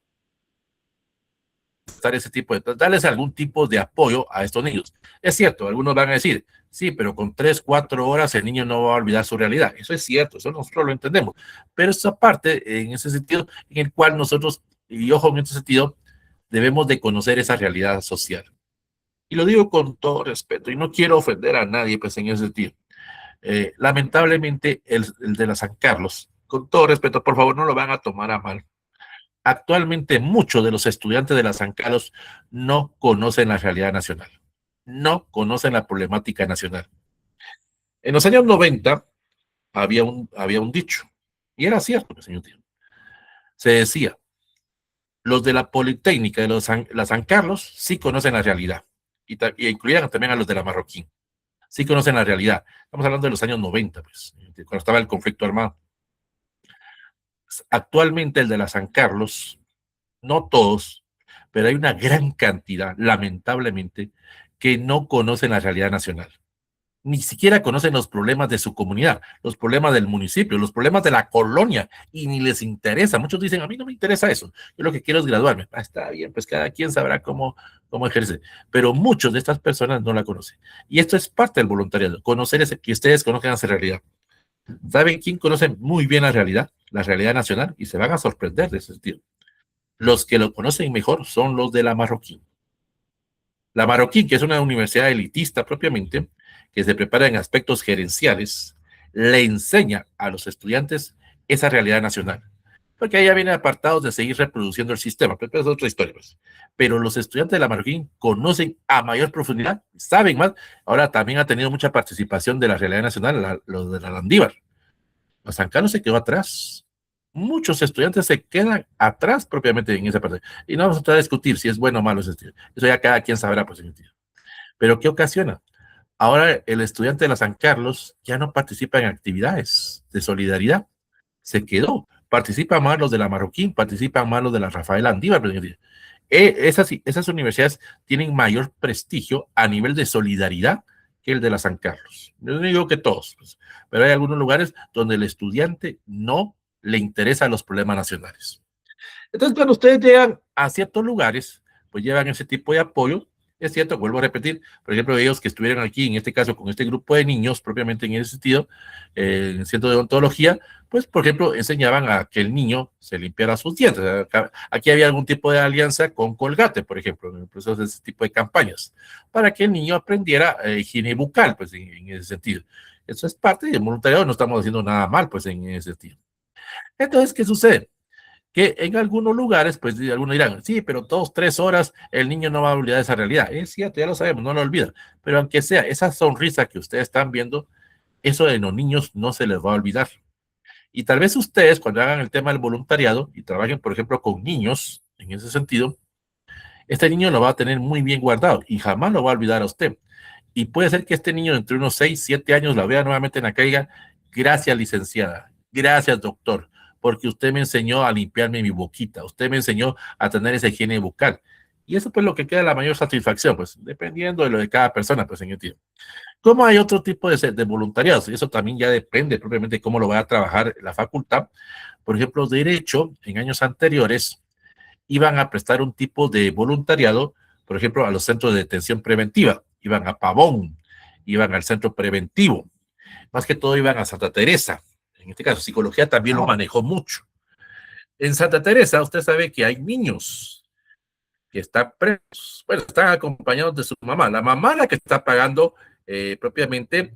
ese tipo de, darles algún tipo de apoyo a estos niños. Es cierto, algunos van a decir, sí, pero con 3, 4 horas el niño no va a olvidar su realidad. Eso es cierto, eso nosotros lo entendemos. Pero esa parte, en ese sentido, en el cual nosotros, y ojo en ese sentido, debemos de conocer esa realidad social. Y lo digo con todo respeto, y no quiero ofender a nadie, pues en ese sentido. Lamentablemente, el de la San Carlos, con todo respeto, por favor, no lo van a tomar a mal. Actualmente muchos de los estudiantes de la San Carlos no conocen la realidad nacional, no conocen la problemática nacional. En los años 90 había un dicho, y era cierto, señor tío. Se decía, los de la Politécnica de la San Carlos sí conocen la realidad, y incluían también a los de la Marroquín, sí conocen la realidad. Estamos hablando de los años 90, pues, cuando estaba el conflicto armado. Actualmente el de la San Carlos, no todos, pero hay una gran cantidad, lamentablemente, que no conocen la realidad nacional. Ni siquiera conocen los problemas de su comunidad, los problemas del municipio, los problemas de la colonia, y ni les interesa. Muchos dicen, a mí no me interesa eso, yo lo que quiero es graduarme. Ah, está bien, pues cada quien sabrá cómo ejerce, pero muchos de estas personas no la conocen. Y esto es parte del voluntariado, conocer ese, que ustedes conozcan esa realidad. ¿Saben quién conoce muy bien la realidad nacional? Y se van a sorprender de ese sentido. Los que lo conocen mejor son los de la Marroquín. La Marroquín, que es una universidad elitista propiamente, que se prepara en aspectos gerenciales, le enseña a los estudiantes esa realidad nacional. Porque ahí ya vienen apartados de seguir reproduciendo el sistema, pero es otra historia. Pues. Pero los estudiantes de la Marroquín conocen a mayor profundidad, saben más. Ahora también ha tenido mucha participación de la realidad nacional, los de la Landívar. San Carlos se quedó atrás. Muchos estudiantes se quedan atrás propiamente en esa parte. Y no vamos a tratar de discutir si es bueno o malo ese estilo. Eso ya cada quien sabrá, pues, sentido. Pero ¿qué ocasiona? Ahora el estudiante de la San Carlos ya no participa en actividades de solidaridad. Se quedó. Participan más los de la Marroquín, participan más los de la Rafael Andívar. Esas universidades tienen mayor prestigio a nivel de solidaridad que el de la San Carlos. Yo no digo que todos, pues, pero hay algunos lugares donde el estudiante no le interesan los problemas nacionales. Entonces, cuando ustedes llegan a ciertos lugares, pues llevan ese tipo de apoyo. Es cierto, vuelvo a repetir, por ejemplo, ellos que estuvieron aquí, en este caso, con este grupo de niños, propiamente en ese sentido, en el centro de odontología, pues, por ejemplo, enseñaban a que el niño se limpiara sus dientes. Aquí había algún tipo de alianza con Colgate, por ejemplo, en el proceso de ese tipo de campañas, para que el niño aprendiera higiene bucal, pues, en ese sentido. Eso es parte del voluntariado, no estamos haciendo nada mal, pues, en ese sentido. Entonces, ¿qué sucede? Que en algunos lugares, pues algunos dirán, sí, pero 2, 3 horas el niño no va a olvidar esa realidad. Es cierto, ya lo sabemos, no lo olvida. Pero aunque sea esa sonrisa que ustedes están viendo, eso de los niños no se les va a olvidar. Y tal vez ustedes, cuando hagan el tema del voluntariado y trabajen, por ejemplo, con niños, en ese sentido, este niño lo va a tener muy bien guardado y jamás lo va a olvidar a usted. Y puede ser que este niño entre unos 6, 7 años la vea nuevamente en la calle. Gracias, licenciada. Gracias, doctor. Porque usted me enseñó a limpiarme mi boquita. Usted me enseñó a tener esa higiene bucal. Y eso pues lo que queda la mayor satisfacción, pues dependiendo de lo de cada persona, pues en el tiempo. Como hay otro tipo de voluntariados, eso también ya depende propiamente de cómo lo va a trabajar la facultad. Por ejemplo, Derecho, en años anteriores, iban a prestar un tipo de voluntariado, por ejemplo, a los centros de detención preventiva. Iban a Pavón, iban al centro preventivo, más que todo iban a Santa Teresa. En este caso, psicología también lo manejó mucho. En Santa Teresa, usted sabe que hay niños que están presos, bueno, están acompañados de su mamá. La mamá la que está pagando propiamente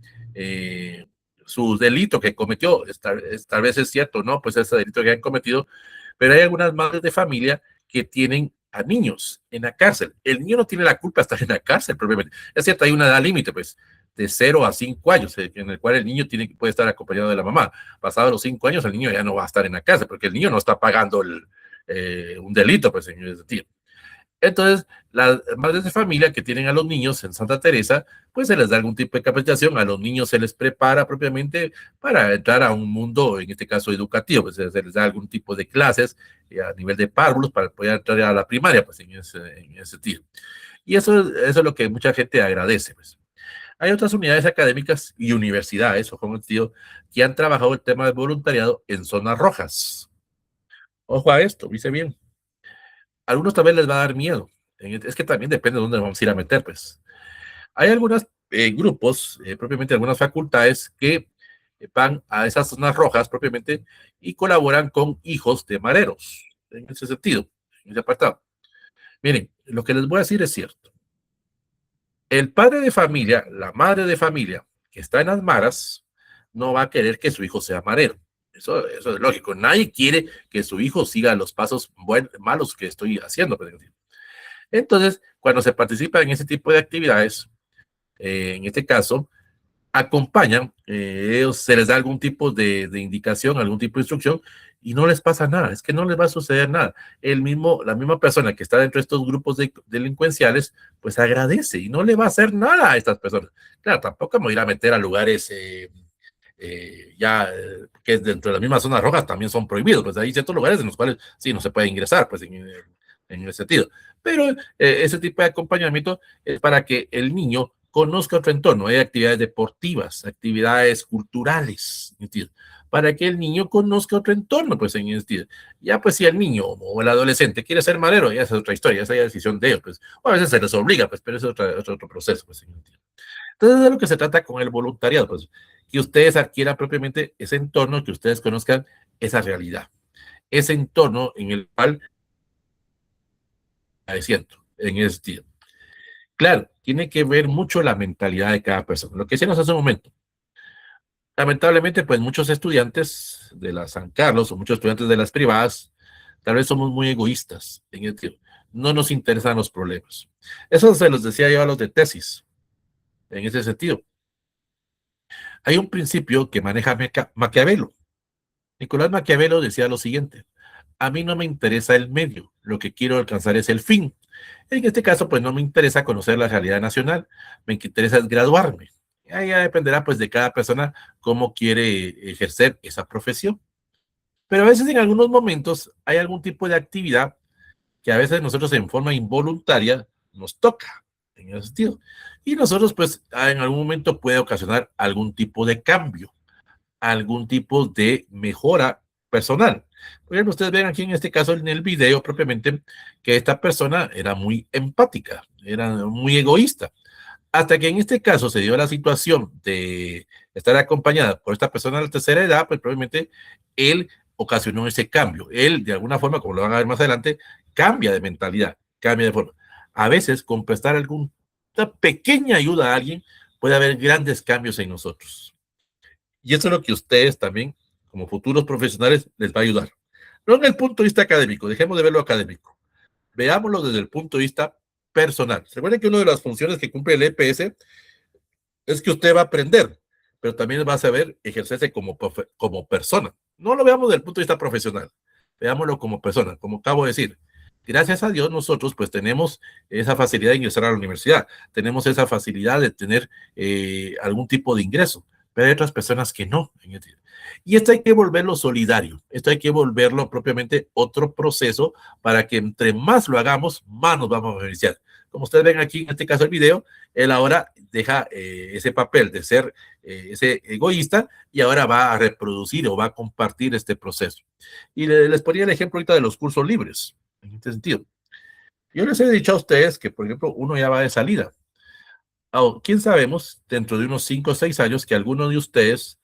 su delito que cometió, tal vez es cierto, ¿no? Pues ese delito que han cometido, pero hay algunas madres de familia que tienen a niños en la cárcel. El niño no tiene la culpa de estar en la cárcel, propiamente. Es cierto, hay una edad límite, pues, de 0 a 5 años, en el cual el niño puede estar acompañado de la mamá. Pasados los 5 años, el niño ya no va a estar en la cárcel, porque el niño no está pagando un delito, pues, en ese tiempo. Entonces, las madres de familia que tienen a los niños en Santa Teresa, pues se les da algún tipo de capacitación, a los niños se les prepara propiamente para entrar a un mundo, en este caso educativo, pues se les da algún tipo de clases a nivel de párvulos para poder entrar a la primaria, pues en ese sentido. Y eso es lo que mucha gente agradece, pues. Hay otras unidades académicas y universidades, ojo, tío, que han trabajado el tema del voluntariado en zonas rojas. Ojo a esto, dice bien. Algunos también les va a dar miedo. Es que también depende de dónde vamos a ir a meter, pues. Hay algunos grupos, propiamente algunas facultades, que van a esas zonas rojas propiamente y colaboran con hijos de mareros, en ese sentido, en ese apartado. Miren, lo que les voy a decir es cierto. El padre de familia, la madre de familia que está en las maras, no va a querer que su hijo sea marero. Eso es lógico. Nadie quiere que su hijo siga los pasos malos que estoy haciendo. Entonces, cuando se participa en ese tipo de actividades, en este caso, acompañan, se les da algún tipo de indicación, algún tipo de instrucción, y no les pasa nada, es que no les va a suceder nada. La misma persona que está dentro de estos grupos delincuenciales, pues agradece y no le va a hacer nada a estas personas. Claro, tampoco me voy a ir a meter a lugares que dentro de las mismas zonas rojas también son prohibidos, pues hay ciertos lugares en los cuales sí no se puede ingresar, pues en ese sentido. Pero ese tipo de acompañamiento es para que el niño conozca otro entorno. Hay actividades deportivas, actividades culturales, ¿entiendes? Para que el niño conozca otro entorno, pues en este. Ya pues si el niño o el adolescente quiere ser marero, ya es otra historia, esa es la decisión de ellos, pues. O a veces se les obliga, pues, pero es otro proceso, pues. Entonces de lo que se trata con el voluntariado, pues, que ustedes adquieran propiamente ese entorno, que ustedes conozcan esa realidad, ese entorno en el cual siento, en ese sentido. Claro, tiene que ver mucho la mentalidad de cada persona. Lo que decíamos hace un momento. Lamentablemente, pues muchos estudiantes de la San Carlos o muchos estudiantes de las privadas, tal vez somos muy egoístas en el que no nos interesan los problemas. Eso se los decía yo a los de tesis, en ese sentido. Hay un principio que maneja Maquiavelo. Nicolás Maquiavelo decía lo siguiente: a mí no me interesa el medio, lo que quiero alcanzar es el fin. En este caso, pues no me interesa conocer la realidad nacional, me interesa es graduarme. Ahí ya dependerá pues de cada persona cómo quiere ejercer esa profesión. Pero a veces en algunos momentos hay algún tipo de actividad que a veces nosotros en forma involuntaria nos toca en ese sentido. Y nosotros pues en algún momento puede ocasionar algún tipo de cambio, algún tipo de mejora personal. Por ejemplo, ustedes ven aquí en este caso en el video propiamente que esta persona era muy empática, era muy egoísta, hasta que en este caso se dio la situación de estar acompañada por esta persona de la tercera edad, pues probablemente él ocasionó ese cambio. Él, de alguna forma, como lo van a ver más adelante, cambia de mentalidad, cambia de forma. A veces, con prestar alguna pequeña ayuda a alguien, puede haber grandes cambios en nosotros. Y eso es lo que ustedes también, como futuros profesionales, les va a ayudar. No en el punto de vista académico, dejemos de verlo académico. Veámoslo desde el punto de vista personal. Recuerden que una de las funciones que cumple el EPS es que usted va a aprender, pero también va a saber ejercerse como persona. No lo veamos desde el punto de vista profesional, veámoslo como persona. Como acabo de decir, gracias a Dios nosotros pues tenemos esa facilidad de ingresar a la universidad, tenemos esa facilidad de tener algún tipo de ingreso, pero hay otras personas que no. Y esto hay que volverlo solidario, esto hay que volverlo propiamente otro proceso para que entre más lo hagamos, más nos vamos a beneficiar. Como ustedes ven aquí en este caso el video, él ahora deja ese papel de ser ese egoísta y ahora va a reproducir o va a compartir este proceso. Y les ponía el ejemplo ahorita de los cursos libres, en este sentido. Yo les he dicho a ustedes que, por ejemplo, uno ya va de salida. ¿Quién sabemos dentro de unos 5 o 6 años que alguno de ustedes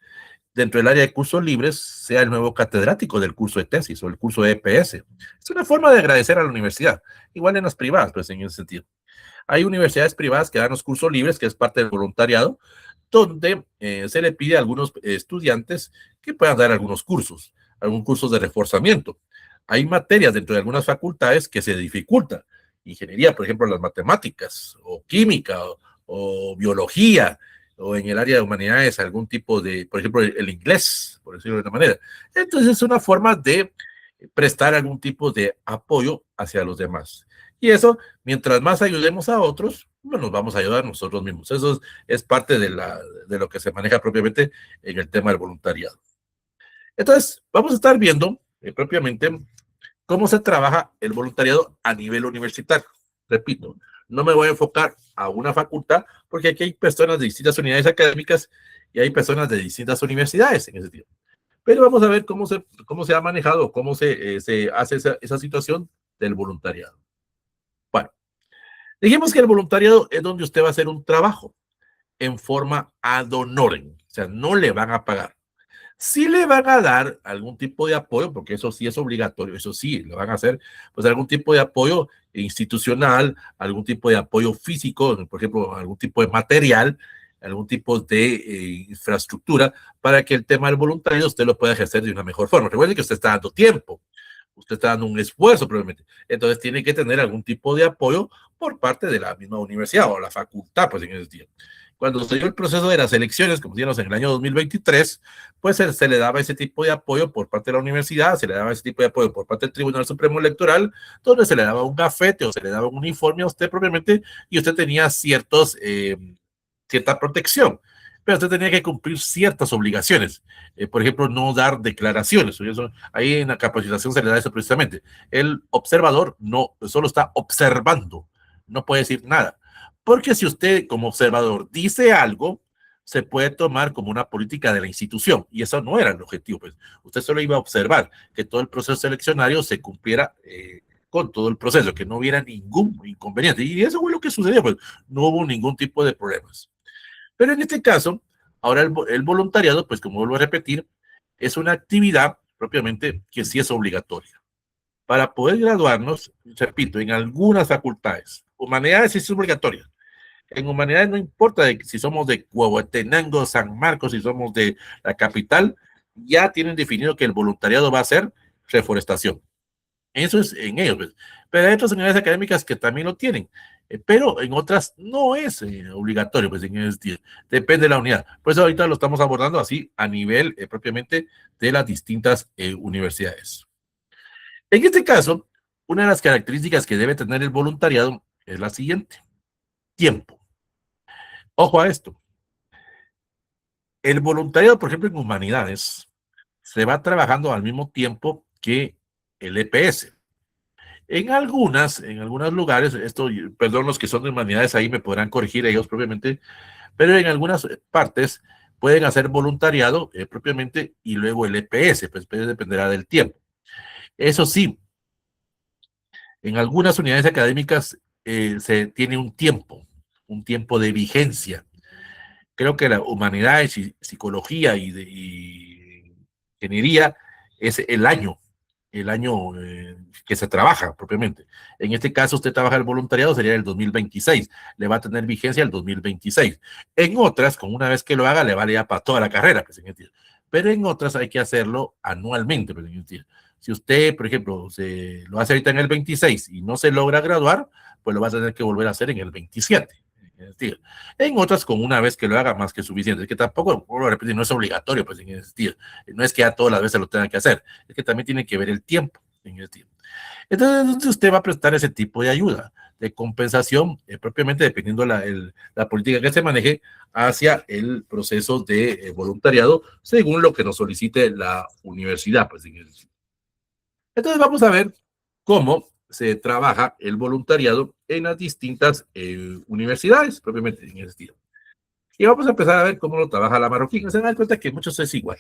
dentro del área de cursos libres sea el nuevo catedrático del curso de tesis o el curso de EPS? Es una forma de agradecer a la universidad, igual en las privadas, pues en ese sentido. Hay universidades privadas que dan los cursos libres, que es parte del voluntariado, donde se le pide a algunos estudiantes que puedan dar algunos cursos de reforzamiento. Hay materias dentro de algunas facultades que se dificultan. Ingeniería, por ejemplo, las matemáticas, o química, o biología, o en el área de humanidades, algún tipo de, por ejemplo, el inglés, por decirlo de una manera. Entonces, es una forma de prestar algún tipo de apoyo hacia los demás. Y eso, mientras más ayudemos a otros, no nos vamos a ayudar nosotros mismos. Eso es parte de lo que se maneja propiamente en el tema del voluntariado. Entonces, vamos a estar viendo propiamente cómo se trabaja el voluntariado a nivel universitario. Repito, no me voy a enfocar a una facultad porque aquí hay personas de distintas unidades académicas y hay personas de distintas universidades en ese sentido. Pero vamos a ver cómo se ha manejado, cómo se hace esa situación del voluntariado. Bueno, dijimos que el voluntariado es donde usted va a hacer un trabajo en forma ad honorem, o sea, no le van a pagar. Sí le van a dar algún tipo de apoyo, porque eso sí es obligatorio, eso sí, le van a hacer pues algún tipo de apoyo institucional, algún tipo de apoyo físico, por ejemplo, algún tipo de material, algún tipo de infraestructura para que el tema del voluntariado usted lo pueda ejercer de una mejor forma. Recuerde que usted está dando tiempo, usted está dando un esfuerzo probablemente, entonces tiene que tener algún tipo de apoyo por parte de la misma universidad o la facultad, pues en ese tiempo. Cuando se dio el proceso de las elecciones, como decíamos en el año 2023, pues se le daba ese tipo de apoyo por parte de la universidad, se le daba ese tipo de apoyo por parte del Tribunal Supremo Electoral, donde se le daba un gafete o se le daba un uniforme a usted propiamente y usted tenía cierta protección, pero usted tenía que cumplir ciertas obligaciones. Por ejemplo, no dar declaraciones. Eso, ahí en la capacitación se le da eso precisamente. El observador no solo está observando, no puede decir nada. Porque si usted como observador dice algo, se puede tomar como una política de la institución y eso no era el objetivo. Pues. Usted solo iba a observar que todo el proceso seleccionario se cumpliera con todo el proceso, que no hubiera ningún inconveniente. Y eso fue lo que sucedió, pues no hubo ningún tipo de problemas. Pero en este caso, ahora el voluntariado, pues como vuelvo a repetir, es una actividad propiamente que sí es obligatoria. Para poder graduarnos, repito, en algunas facultades, humanidades sí es obligatoria. En humanidades no importa si somos de Huehuetenango, San Marcos, si somos de la capital, ya tienen definido que el voluntariado va a ser reforestación. Eso es en ellos, pues. Pero hay otras unidades académicas que también lo tienen, pero en otras no es obligatorio, pues en este, depende de la unidad. Por eso ahorita lo estamos abordando así a nivel propiamente de las distintas universidades. En este caso, una de las características que debe tener el voluntariado es la siguiente: tiempo. Ojo a esto. El voluntariado, por ejemplo, en humanidades, se va trabajando al mismo tiempo que el EPS. En algunos lugares, esto, perdón, los que son de humanidades ahí me podrán corregir ellos propiamente, pero en algunas partes pueden hacer voluntariado propiamente y luego el EPS, pues dependerá del tiempo. Eso sí, en algunas unidades académicas se tiene un tiempo de vigencia. Creo que la humanidades y psicología y ingeniería es el año que se trabaja propiamente. En este caso, usted trabaja el voluntariado, sería el 2026, le va a tener vigencia el 2026. En otras, con una vez que lo haga, le vale ya para toda la carrera, pues, pero en otras hay que hacerlo anualmente. Pues, si usted, por ejemplo, se lo hace ahorita en el 26 y no se logra graduar, pues lo va a tener que volver a hacer en el 27. En otras, con una vez que lo haga, más que suficiente. Es que tampoco, vuelvo a repetir, no es obligatorio, pues en ese sentido. No es que a todas las veces lo tengan que hacer, es que también tiene que ver el tiempo en ese tiempo. Entonces, usted va a prestar ese tipo de ayuda, de compensación, propiamente dependiendo la política que se maneje hacia el proceso de voluntariado, según lo que nos solicite la universidad. Pues, entonces, vamos a ver cómo se trabaja el voluntariado en las distintas universidades, propiamente en ese estilo. Y vamos a empezar a ver cómo lo trabaja la marroquín. Se dan cuenta que muchos es igual.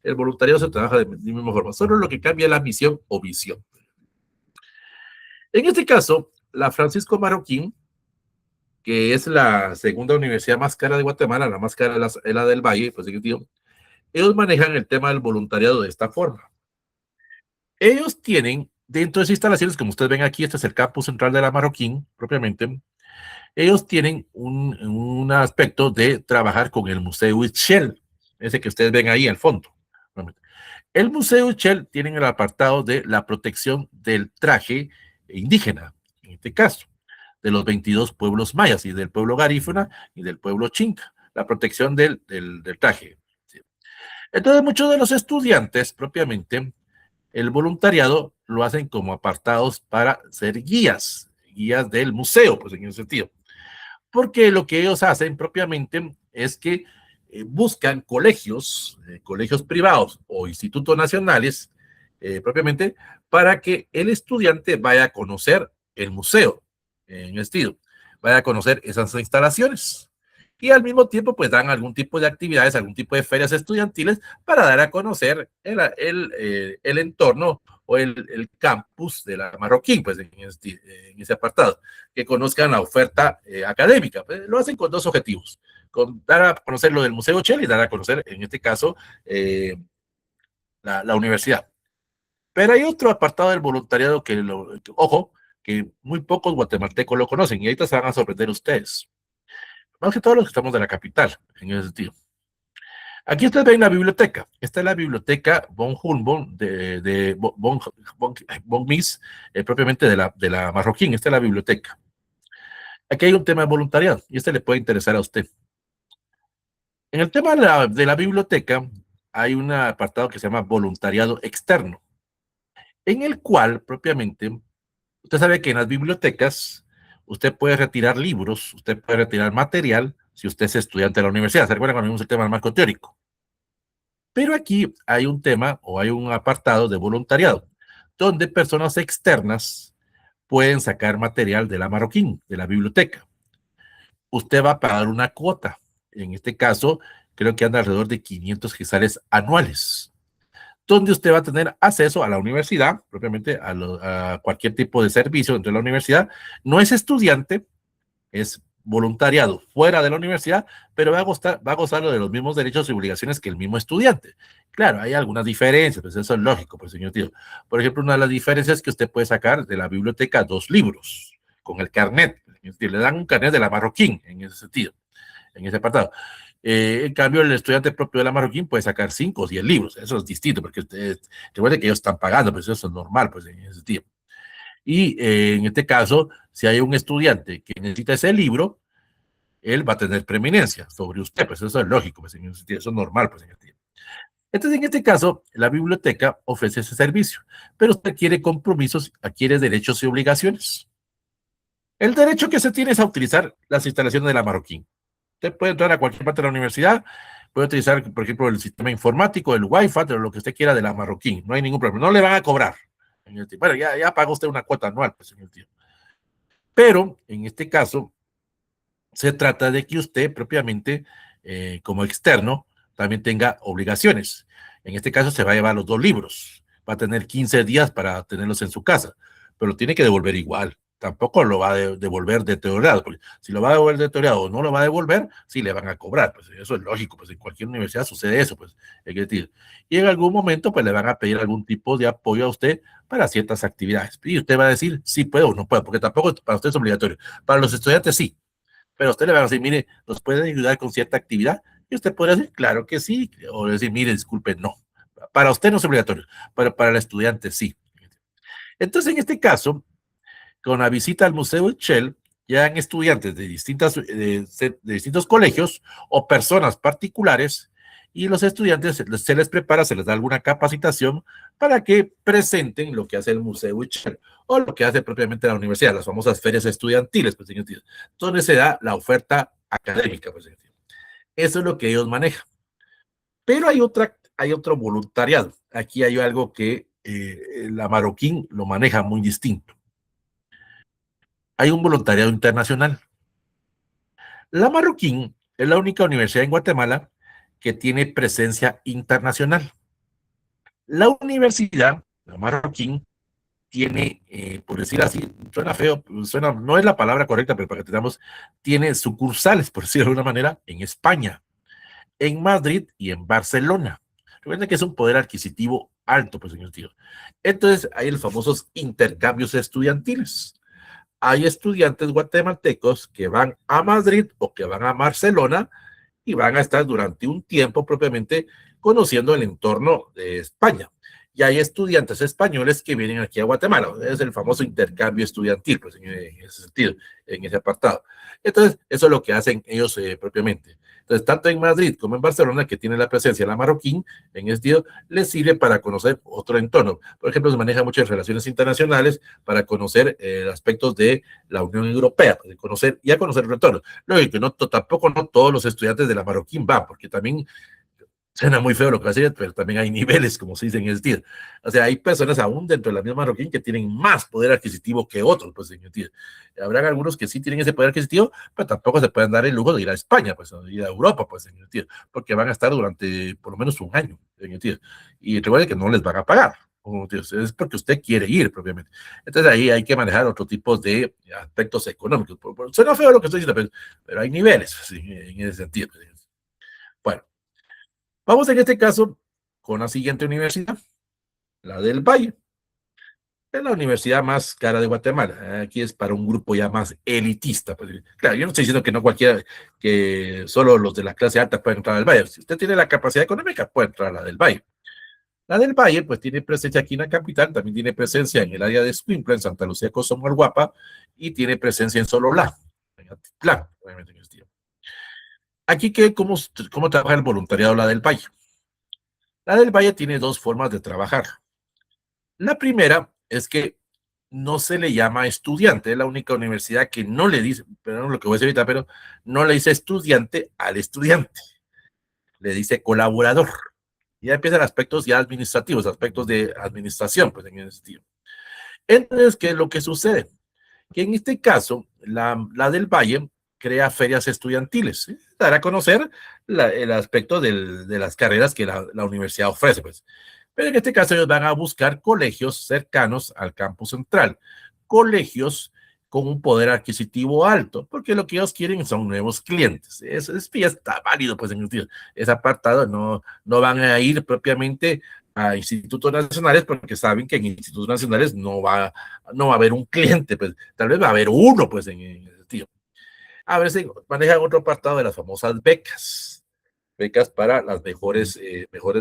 El voluntariado se trabaja de misma forma, solo lo que cambia es la misión o visión. En este caso, la Francisco Marroquín, que es la segunda universidad más cara de Guatemala, la más cara es la del Valle, pues ellos manejan el tema del voluntariado de esta forma. Ellos tienen, dentro de sus instalaciones, como ustedes ven aquí, este es el campus central de la Marroquín, propiamente, ellos tienen un aspecto de trabajar con el Museo Shell, ese que ustedes ven ahí al fondo. El Museo Shell tiene el apartado de la protección del traje indígena, en este caso, de los 22 pueblos mayas y del pueblo garífuna y del pueblo chinca, la protección del traje. Entonces, muchos de los estudiantes, propiamente, el voluntariado lo hacen como apartados para ser guías del museo, pues en ese sentido. Porque lo que ellos hacen propiamente es que buscan colegios privados o institutos nacionales, propiamente, para que el estudiante vaya a conocer el museo, en estilo, vaya a conocer esas instalaciones. Y al mismo tiempo, pues dan algún tipo de actividades, algún tipo de ferias estudiantiles para dar a conocer el entorno o el campus de la Marroquín, pues en ese apartado, que conozcan la oferta académica. Pues, lo hacen con dos objetivos: dar a conocer lo del Museo Shell y dar a conocer, en este caso, la universidad. Pero hay otro apartado del voluntariado ojo, que muy pocos guatemaltecos lo conocen y ahorita se van a sorprender ustedes. más que todos los que estamos de la capital, en ese sentido. Aquí ustedes ven la biblioteca. Esta es la biblioteca von Humboldt de von Mises, propiamente de la Marroquín. Esta es la biblioteca. Aquí hay un tema de voluntariado y este le puede interesar a usted. En el tema de la biblioteca hay un apartado que se llama voluntariado externo, en el cual propiamente usted sabe que en las bibliotecas usted puede retirar libros, usted puede retirar material si usted es estudiante de la universidad. ¿Se recuerdan cuando vimos el tema del marco teórico? Pero aquí hay un tema o hay un apartado de voluntariado, donde personas externas pueden sacar material de la Marroquín, de la biblioteca. Usted va a pagar una cuota. En este caso, creo que anda alrededor de 500 quetzales anuales, donde usted va a tener acceso a la universidad, propiamente a cualquier tipo de servicio dentro de la universidad. No es estudiante, es voluntariado fuera de la universidad, pero va a gozar de los mismos derechos y obligaciones que el mismo estudiante. Claro, hay algunas diferencias, pues eso es lógico, pues señor tío. Por ejemplo, una de las diferencias es que usted puede sacar de la biblioteca 2 libros con el carnet. Le dan un carnet de la Marroquín en ese sentido, en ese apartado. En cambio, el estudiante propio de la Marroquín puede sacar 5 o 10 libros. Eso es distinto, porque recuerde que ellos están pagando, pues eso es normal, pues en ese sentido. Y en este caso, si hay un estudiante que necesita ese libro, él va a tener preeminencia sobre usted, pues eso es lógico, pues eso es normal, pues en el tiempo. Entonces, en este caso, la biblioteca ofrece ese servicio, pero usted quiere compromisos, adquiere derechos y obligaciones. El derecho que se tiene es a utilizar las instalaciones de la Marroquín. Usted puede entrar a cualquier parte de la universidad, puede utilizar, por ejemplo, el sistema informático, el Wi-Fi, o lo que usted quiera de la Marroquín. No hay ningún problema. No le van a cobrar. Bueno, ya paga usted una cuota anual, pues, en el tiempo. Pero, en este caso, se trata de que usted propiamente, como externo, también tenga obligaciones. En este caso se va a llevar los 2 libros. Va a tener 15 días para tenerlos en su casa, pero lo tiene que devolver igual. Tampoco lo va a devolver deteriorado, porque si lo va a devolver deteriorado o no lo va a devolver, sí le van a cobrar. Pues eso es lógico, pues en cualquier universidad sucede eso, pues. Y en algún momento, pues le van a pedir algún tipo de apoyo a usted para ciertas actividades. Y usted va a decir, sí puedo o no puedo, porque tampoco para usted es obligatorio. Para los estudiantes sí, pero usted le va a decir, mire, ¿nos pueden ayudar con cierta actividad? Y usted puede decir, claro que sí, o decir, mire, disculpe, no. Para usted no es obligatorio, pero para el estudiante sí. Entonces, en este caso, con la visita al Museo Shell, llegan estudiantes de distintos colegios o personas particulares y los estudiantes se les prepara, se les da alguna capacitación para que presenten lo que hace el Museo Shell o lo que hace propiamente la universidad, las famosas ferias estudiantiles, pues, donde se da la oferta académica. Pues, eso es lo que ellos manejan. Pero hay otro voluntariado. Aquí hay algo que la Marroquín lo maneja muy distinto. Hay un voluntariado internacional. La Marroquín es la única universidad en Guatemala que tiene presencia internacional. La universidad, la Marroquín, tiene, por decir así, suena feo, no es la palabra correcta, pero para que tengamos, tiene sucursales, por decirlo de alguna manera, en España, en Madrid y en Barcelona. Recuerden que es un poder adquisitivo alto, pues, señor tío. Entonces, hay los famosos intercambios estudiantiles. Hay estudiantes guatemaltecos que van a Madrid o que van a Barcelona y van a estar durante un tiempo propiamente conociendo el entorno de España. Y hay estudiantes españoles que vienen aquí a Guatemala. Es el famoso intercambio estudiantil, pues en ese sentido, en ese apartado. Entonces, eso es lo que hacen ellos propiamente. Entonces, tanto en Madrid como en Barcelona, que tiene la presencia de la Marroquín, en este sentido, les sirve para conocer otro entorno. Por ejemplo, se maneja muchas relaciones internacionales para conocer aspectos de la Unión Europea, de conocer y a conocer el entorno. Lógico, no, tampoco no todos los estudiantes de la Marroquín van, porque también suena muy feo lo que hace, pero también hay niveles, como se dice en el estilo. O sea, hay personas aún dentro de la misma Marroquín que tienen más poder adquisitivo que otros, pues, en el estilo. Habrán algunos que sí tienen ese poder adquisitivo, pero tampoco se pueden dar el lujo de ir a España, pues, o ir a Europa, pues, en el estilo, porque van a estar durante por lo menos un año, en el estilo. Y recuerde que no les van a pagar. Es porque usted quiere ir propiamente. Entonces ahí hay que manejar otro tipo de aspectos económicos. Suena feo lo que estoy diciendo, pero hay niveles en ese sentido. Bueno, vamos en este caso con la siguiente universidad, la del Valle. Es la universidad más cara de Guatemala. Aquí es para un grupo ya más elitista. Pues. Claro, yo no estoy diciendo que no cualquiera, que solo los de la clase alta pueden entrar al Valle. Si usted tiene la capacidad económica, puede entrar a la del Valle. La del Valle, pues tiene presencia aquí en la capital, también tiene presencia en el área de Escuintla, en Santa Lucía, Cosomualguapa, y tiene presencia en Sololá, en Atitlán, obviamente en este tiempo. Aquí, ¿cómo trabaja el voluntariado la del Valle? La del Valle tiene dos formas de trabajar. La primera es que no se le llama estudiante, es la única universidad que no le dice, pero no lo que voy a decir ahorita, pero no le dice estudiante al estudiante, le dice colaborador. Ya empiezan aspectos ya administrativos, aspectos de administración, pues en ese sentido. Entonces, ¿qué es lo que sucede? Que en este caso, la del Valle crea ferias estudiantiles, ¿sí? Dar a conocer el aspecto de las carreras que la universidad ofrece, pues. Pero en este caso ellos van a buscar colegios cercanos al campus central, colegios con un poder adquisitivo alto, porque lo que ellos quieren son nuevos clientes. Eso ya está válido, pues en ese apartado no van a ir propiamente a institutos nacionales porque saben que en institutos nacionales no va a haber un cliente, pues tal vez va a haber uno, pues en ese sentido. A veces manejan otro apartado de las famosas becas para las mejores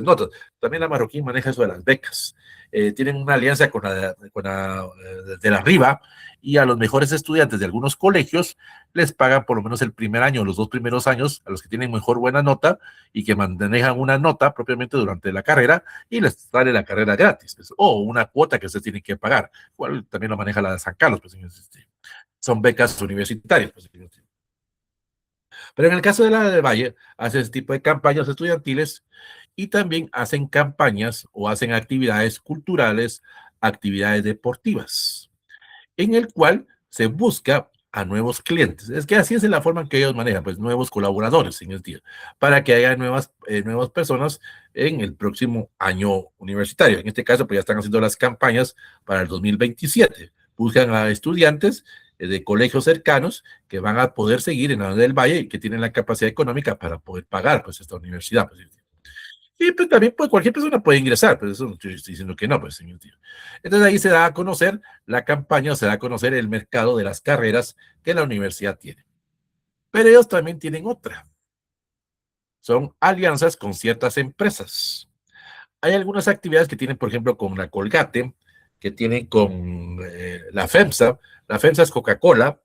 notas. También la Marroquín maneja eso de las becas. Tienen una alianza de la Riva y a los mejores estudiantes de algunos colegios les pagan por lo menos el primer año, los 2 primeros años, a los que tienen mejor buena nota y que manejan una nota propiamente durante la carrera y les sale la carrera gratis, pues, o una cuota que se tiene que pagar, cual también lo maneja la de San Carlos, pues, son becas universitarias. Pues, pero en el caso de la de Valle, hace ese tipo de campañas estudiantiles y también hacen campañas o hacen actividades culturales, actividades deportivas, en el cual se busca a nuevos clientes. Es que así es la forma en que ellos manejan, pues nuevos colaboradores en el día, para que haya nuevas personas en el próximo año universitario. En este caso, pues ya están haciendo las campañas para el 2027. Buscan a estudiantes de colegios cercanos que van a poder seguir en la del Valle y que tienen la capacidad económica para poder pagar pues esta universidad. Pues, y pues también pues, cualquier persona puede ingresar, pero eso no estoy diciendo que no, pues señor tío. Entonces ahí se da a conocer la campaña, o se da a conocer el mercado de las carreras que la universidad tiene. Pero ellos también tienen otra. Son alianzas con ciertas empresas. Hay algunas actividades que tienen, por ejemplo, con la Colgate, que tienen con la FEMSA. La FEMSA es Coca-Cola,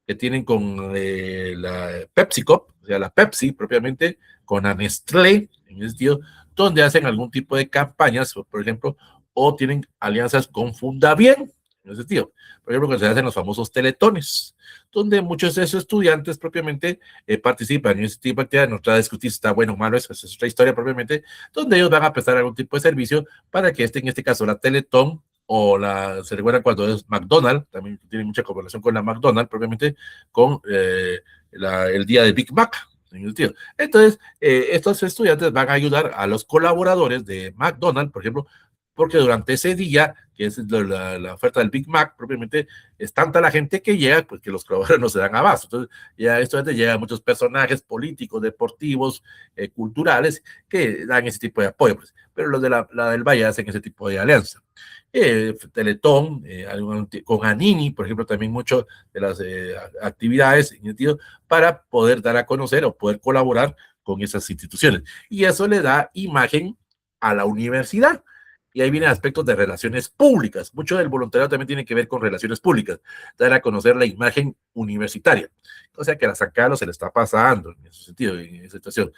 que tienen con la PepsiCo, o sea, la Pepsi propiamente, con la Nestlé, en ese sentido, donde hacen algún tipo de campañas, por ejemplo, o tienen alianzas con Fundabien, en ese sentido. Por ejemplo, cuando se hacen los famosos teletones, donde muchos de esos estudiantes propiamente participan en ese tipo de actividades. No trae a discutir si está bueno o malo, esa es otra historia propiamente, donde ellos van a prestar algún tipo de servicio para que en este caso, la Teletón o se recuerda cuando es McDonald's, también tiene mucha correlación con la McDonald's, propiamente con el día de Big Mac. Entonces, estos estudiantes van a ayudar a los colaboradores de McDonald's, por ejemplo, porque durante ese día, que es la oferta del Big Mac, propiamente, es tanta la gente que llega, pues que los colaboradores no se dan abasto. Entonces, ya esto llegan muchos personajes políticos, deportivos, culturales, que dan ese tipo de apoyo. Pues. Pero los de la del Valle hacen ese tipo de alianza. Teletón, con Anini, por ejemplo, también muchas de las actividades en sentido para poder dar a conocer o poder colaborar con esas instituciones. Y eso le da imagen a la universidad. Y ahí vienen aspectos de relaciones públicas. Mucho del voluntariado también tiene que ver con relaciones públicas, dar a conocer la imagen universitaria. O sea que a la San Carlos se le está pasando en ese sentido, en esa situación.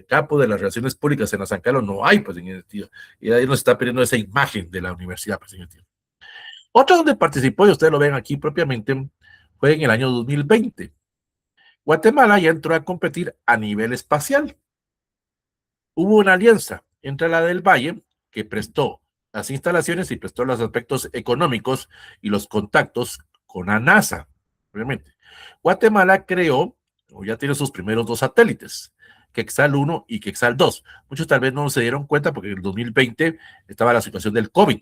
Campo de las relaciones públicas en la San Carlos no hay, pues en ese sentido. Y ahí nos está perdiendo esa imagen de la universidad, pues en ese sentido. Otro donde participó, y ustedes lo ven aquí propiamente, fue en el año 2020. Guatemala ya entró a competir a nivel espacial. Hubo una alianza entre la del Valle, que prestó las instalaciones y prestó los aspectos económicos y los contactos con la NASA, obviamente. Guatemala creó, o ya tiene sus primeros 2 satélites, Quexal 1 y Quexal 2. Muchos tal vez no se dieron cuenta porque en el 2020 estaba la situación del COVID,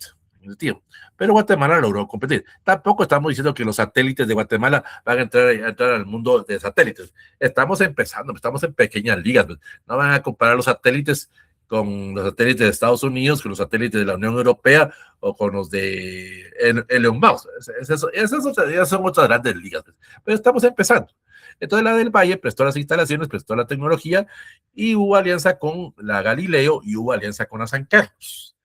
pero Guatemala logró competir. Tampoco estamos diciendo que los satélites de Guatemala van a entrar al mundo de satélites. Estamos empezando, estamos en pequeñas ligas. No van a comparar los satélites con los satélites de Estados Unidos, con los satélites de la Unión Europea o con los de Elon Musk. Esas son otras grandes ligas. Pero estamos empezando. Entonces la del Valle prestó las instalaciones, prestó la tecnología y hubo alianza con la Galileo y hubo alianza con la San Carlos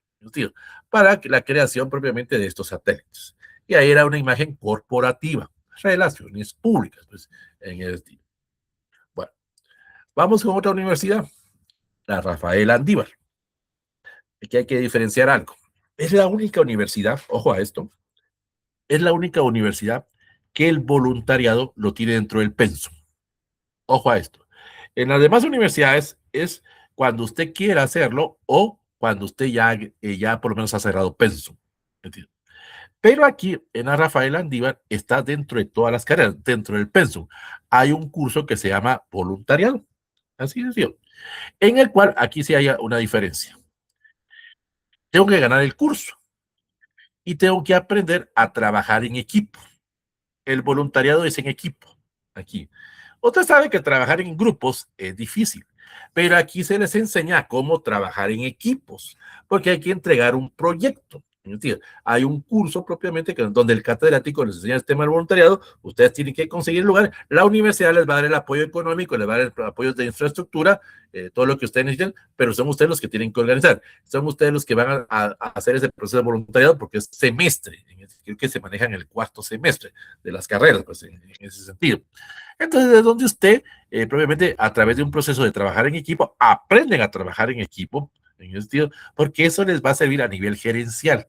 para la creación propiamente de estos satélites. Y ahí era una imagen corporativa, relaciones públicas, pues, en el estilo. Bueno, vamos con otra universidad, la Rafael Andívar. Aquí hay que diferenciar algo. Es la única universidad, ojo a esto, es la única universidad que el voluntariado lo tiene dentro del pensum. Ojo a esto. En las demás universidades es cuando usted quiera hacerlo o cuando usted ya por lo menos ha cerrado pensum. ¿Entiendes? Pero aquí en la Rafael Andívar está dentro de todas las carreras, dentro del pensum. Hay un curso que se llama voluntariado. Así es, ¿sí? En el cual aquí sí hay una diferencia. Tengo que ganar el curso y tengo que aprender a trabajar en equipo. El voluntariado es en equipo, aquí. Usted sabe que trabajar en grupos es difícil, pero aquí se les enseña cómo trabajar en equipos, porque hay que entregar un proyecto. Hay un curso propiamente donde el catedrático les enseña el tema del voluntariado, ustedes tienen que conseguir el lugar, la universidad les va a dar el apoyo económico, les va a dar el apoyo de infraestructura, todo lo que ustedes necesitan, pero son ustedes los que tienen que organizar, son ustedes los que van a hacer ese proceso de voluntariado porque es semestre, que se maneja en el cuarto semestre de las carreras, pues en ese sentido. Entonces, es donde usted, propiamente, a través de un proceso de trabajar en equipo, aprenden a trabajar en equipo, en ese sentido, porque eso les va a servir a nivel gerencial.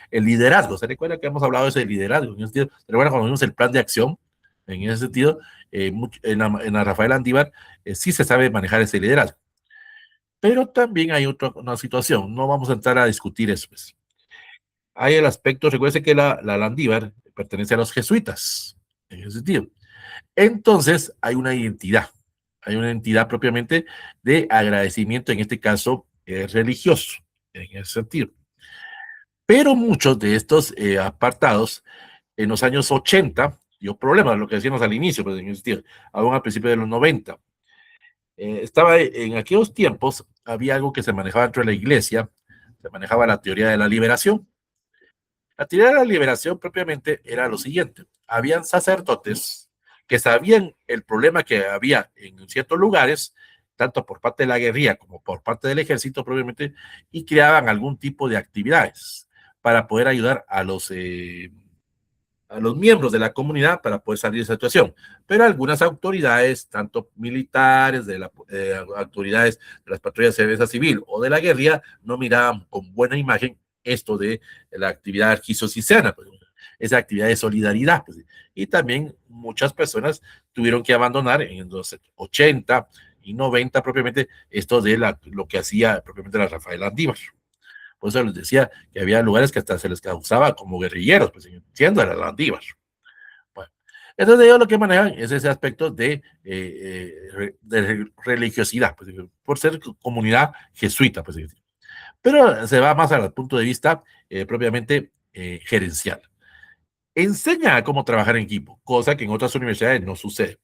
El liderazgo, ¿se recuerda que hemos hablado de ese liderazgo? En ese sentido, ¿se recuerda cuando vimos el plan de acción? En ese sentido, en la Rafael Andívar sí se sabe manejar ese liderazgo. Pero también hay una situación, no vamos a entrar a discutir eso. Pues. Hay el aspecto, recuerde que la Landívar pertenece a los jesuitas, en ese sentido. Entonces, hay una identidad propiamente de agradecimiento, en este caso religioso, en ese sentido. Pero muchos de estos apartados, en los años 80, dio problemas, lo que decíamos al inicio, pues, en ese sentido, aún al principio de los 90. Estaba en aquellos tiempos, había algo que se manejaba dentro de la iglesia, se manejaba la teoría de la liberación. La teoría de la liberación propiamente era lo siguiente, habían sacerdotes que sabían el problema que había en ciertos lugares, tanto por parte de la guerrilla como por parte del ejército propiamente, y creaban algún tipo de actividades para poder ayudar a los miembros de la comunidad para poder salir de esa situación. Pero algunas autoridades, tanto militares, de las autoridades de las patrullas de defensa civil o de la guerrilla, no miraban con buena imagen esto de la actividad arquidiocesana, pues, esa actividad de solidaridad. Pues, y también muchas personas tuvieron que abandonar en los 80 y 90 propiamente esto de lo que hacía propiamente la Rafael Andívar. Por eso les decía que había lugares que hasta se les causaba como guerrilleros, pues siendo la Landívar. Bueno, entonces ellos lo que manejan es ese aspecto de religiosidad, pues, por ser comunidad jesuita, pues. Pero se va más al punto de vista propiamente gerencial. Enseña a cómo trabajar en equipo, cosa que en otras universidades no sucede.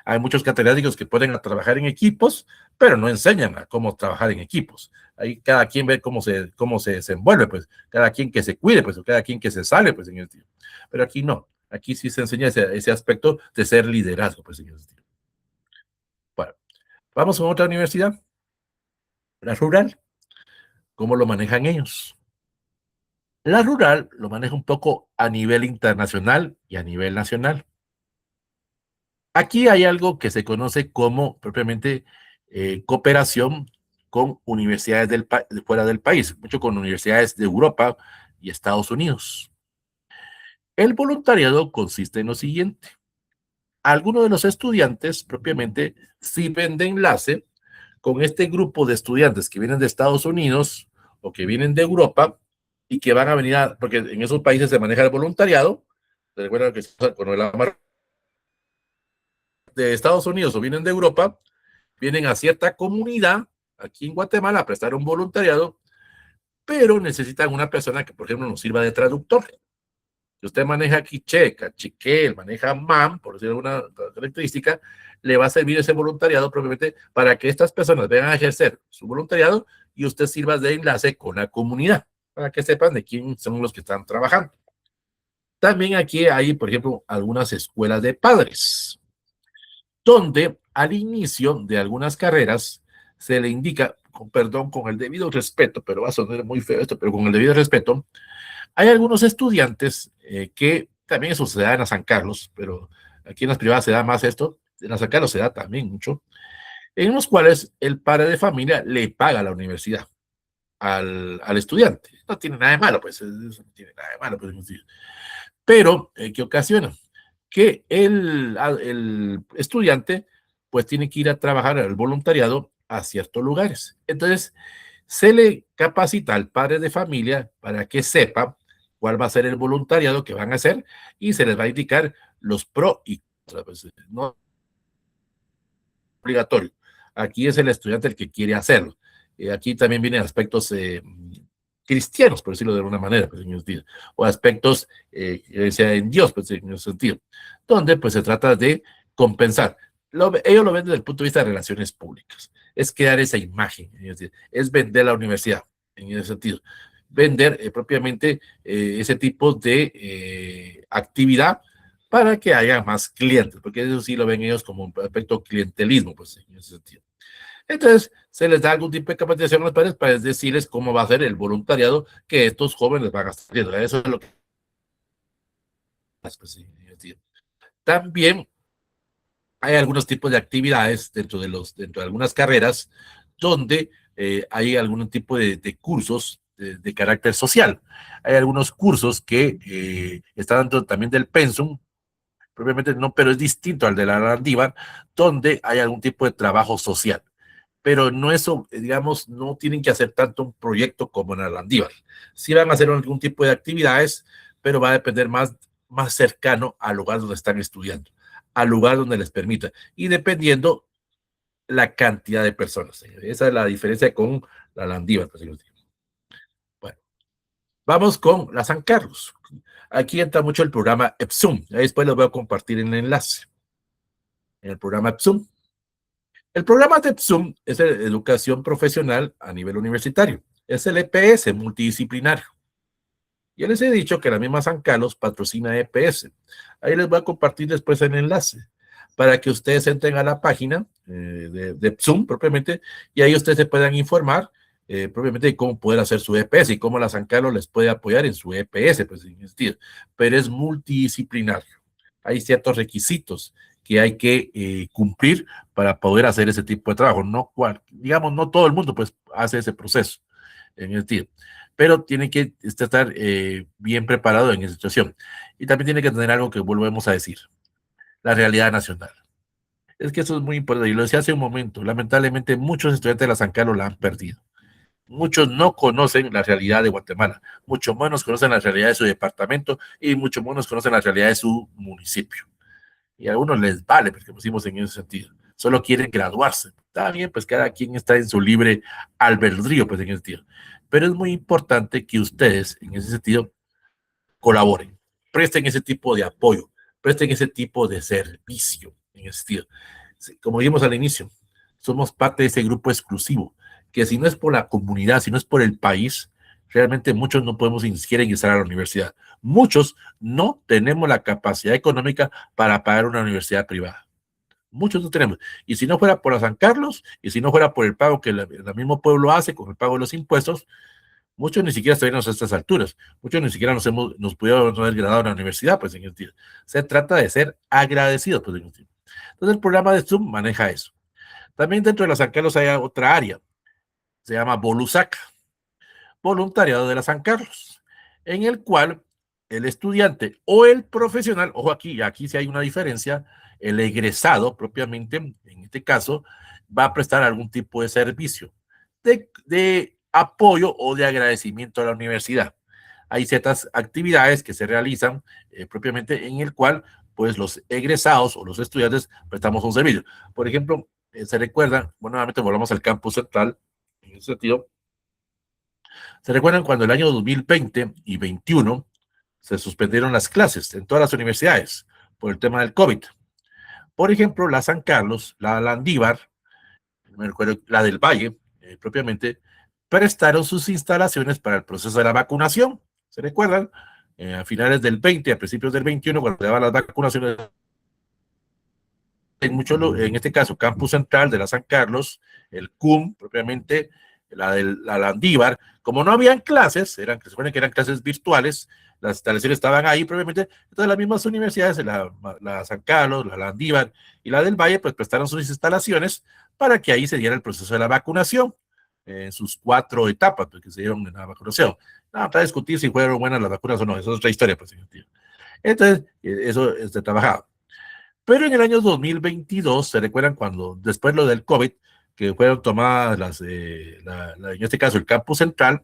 Hay muchos catedráticos que pueden trabajar en equipos, pero no enseñan a cómo trabajar en equipos. Ahí cada quien ve cómo se desenvuelve, pues, cada quien que se cuide, pues, cada quien que se sale, pues, en el tiempo. Pero aquí no, aquí sí se enseña ese aspecto de ser liderazgo, pues, en el tiempo. Bueno, vamos con otra universidad, la rural. ¿Cómo lo manejan ellos? La rural lo maneja un poco a nivel internacional y a nivel nacional. Aquí hay algo que se conoce como propiamente cooperación con universidades fuera del país, mucho con universidades de Europa y Estados Unidos. El voluntariado consiste en lo siguiente. Algunos de los estudiantes propiamente sirven de enlace con este grupo de estudiantes que vienen de Estados Unidos o que vienen de Europa y que van a venir porque en esos países se maneja el voluntariado. Recuerden que con el de Estados Unidos o vienen de Europa, vienen a cierta comunidad aquí en Guatemala a prestar un voluntariado, pero necesitan una persona que, por ejemplo, nos sirva de traductor. Si usted maneja quiché, cachiquel, maneja MAM, por decir alguna característica, le va a servir ese voluntariado propiamente para que estas personas vengan a ejercer su voluntariado y usted sirva de enlace con la comunidad para que sepan de quién son los que están trabajando. También aquí hay, por ejemplo, algunas escuelas de padres, donde al inicio de algunas carreras se le indica, con perdón, con el debido respeto, pero va a sonar muy feo esto, pero con el debido respeto, hay algunos estudiantes que también eso se da en la San Carlos, pero aquí en las privadas se da más esto, en la San Carlos se da también mucho, en los cuales el padre de familia le paga a la universidad al estudiante. No tiene nada de malo, pues, eso no tiene nada de malo, pues, pero, ¿qué ocasiona? Que el estudiante pues tiene que ir a trabajar al voluntariado a ciertos lugares. Entonces, se le capacita al padre de familia para que sepa cuál va a ser el voluntariado que van a hacer y se les va a indicar los pro y contra. Pues, no obligatorio. Aquí es el estudiante el que quiere hacerlo. Aquí también vienen aspectos cristianos, por decirlo de alguna manera, pues, en ese sentido, o aspectos sea en Dios, pues, en ese sentido, donde pues se trata de compensar. Ellos lo ven desde el punto de vista de relaciones públicas. Es crear esa imagen, es vender la universidad, en ese sentido. Vender propiamente ese tipo de actividad para que haya más clientes, porque eso sí lo ven ellos como un aspecto clientelismo, pues en ese sentido. Entonces, se les da algún tipo de capacitación a los padres para decirles cómo va a ser el voluntariado que estos jóvenes van a estar haciendo. Eso es lo que... Pues, sí, también hay algunos tipos de actividades dentro de algunas carreras donde hay algún tipo de cursos de carácter social. Hay algunos cursos que están dentro también del pensum, propiamente no, pero es distinto al de la Landívar, donde hay algún tipo de trabajo social. Pero no eso, digamos, no tienen que hacer tanto un proyecto como en la Landívar. Sí van a hacer algún tipo de actividades, pero va a depender más cercano al lugar donde están estudiando, al lugar donde les permita, y dependiendo la cantidad de personas. Señor. Esa es la diferencia con la Landívar. Pues, bueno, vamos con la San Carlos. Aquí entra mucho el programa EPSUM. Ahí después les voy a compartir el enlace. En el programa EPSUM. El programa de EPSUM es educación profesional a nivel universitario. Es el EPS multidisciplinario. Ya les he dicho que la misma San Carlos patrocina EPS. Ahí les voy a compartir después el enlace para que ustedes entren a la página de EPSUM propiamente y ahí ustedes se puedan informar propiamente de cómo poder hacer su EPS y cómo la San Carlos les puede apoyar en su EPS, pues, en sentido. Pero es multidisciplinario. Hay ciertos requisitos que hay que cumplir para poder hacer ese tipo de trabajo. No, digamos, no todo el mundo pues hace ese proceso en el sentido, pero tiene que estar bien preparado en esa situación. Y también tiene que tener algo que volvemos a decir, la realidad nacional. Es que eso es muy importante, y lo decía hace un momento, lamentablemente muchos estudiantes de la San Carlos la han perdido. Muchos no conocen la realidad de Guatemala, mucho menos conocen la realidad de su departamento y mucho menos conocen la realidad de su municipio. Y a algunos les vale, porque pusimos en ese sentido. Solo quieren graduarse. Está bien, pues cada quien está en su libre albedrío, pues en ese sentido. Pero es muy importante que ustedes, en ese sentido, colaboren, presten ese tipo de apoyo, presten ese tipo de servicio, en ese sentido. Como dijimos al inicio, somos parte de ese grupo exclusivo, que si no es por la comunidad, si no es por el país, realmente muchos no podemos ni siquiera ingresar a la universidad. Muchos no tenemos la capacidad económica para pagar una universidad privada. Muchos no tenemos. Y si no fuera por la San Carlos, y si no fuera por el pago que el mismo pueblo hace con el pago de los impuestos, muchos ni siquiera estaríamos a estas alturas. Muchos ni siquiera nos pudieron haber graduado en la universidad, pues en el sentido. Se trata de ser agradecidos, pues en el sentido. Entonces el programa de Zoom maneja eso. También dentro de la San Carlos hay otra área, se llama Bolusac, voluntariado de la San Carlos, en el cual el estudiante o el profesional, ojo aquí sí hay una diferencia, el egresado propiamente, en este caso, va a prestar algún tipo de servicio de apoyo o de agradecimiento a la universidad. Hay ciertas actividades que se realizan propiamente en el cual pues los egresados o los estudiantes prestamos un servicio. Por ejemplo, se recuerdan, bueno, nuevamente volvamos al campus central, en ese sentido, se recuerdan cuando el año 2020 y 21 se suspendieron las clases en todas las universidades por el tema del COVID. Por ejemplo, la San Carlos, la Landívar, me recuerdo, la del Valle, propiamente, prestaron sus instalaciones para el proceso de la vacunación. ¿Se recuerdan? A finales del 20, a principios del 21, cuando se daban las vacunaciones en este caso, Campus Central de la San Carlos, el CUM, propiamente, la Landívar, como no habían clases, se supone que eran clases virtuales, las instalaciones estaban ahí, propiamente, entonces las mismas universidades, la San Carlos, la Landívar y la del Valle, pues prestaron sus instalaciones para que ahí se diera el proceso de la vacunación, en sus 4 etapas pues, que se dieron en la vacunación. No, para discutir si fueron buenas las vacunas o no, eso es otra historia, pues, entonces, eso se trabajaba. Pero en el año 2022, ¿se recuerdan cuando después lo del COVID, que fueron tomadas en este caso el campus central,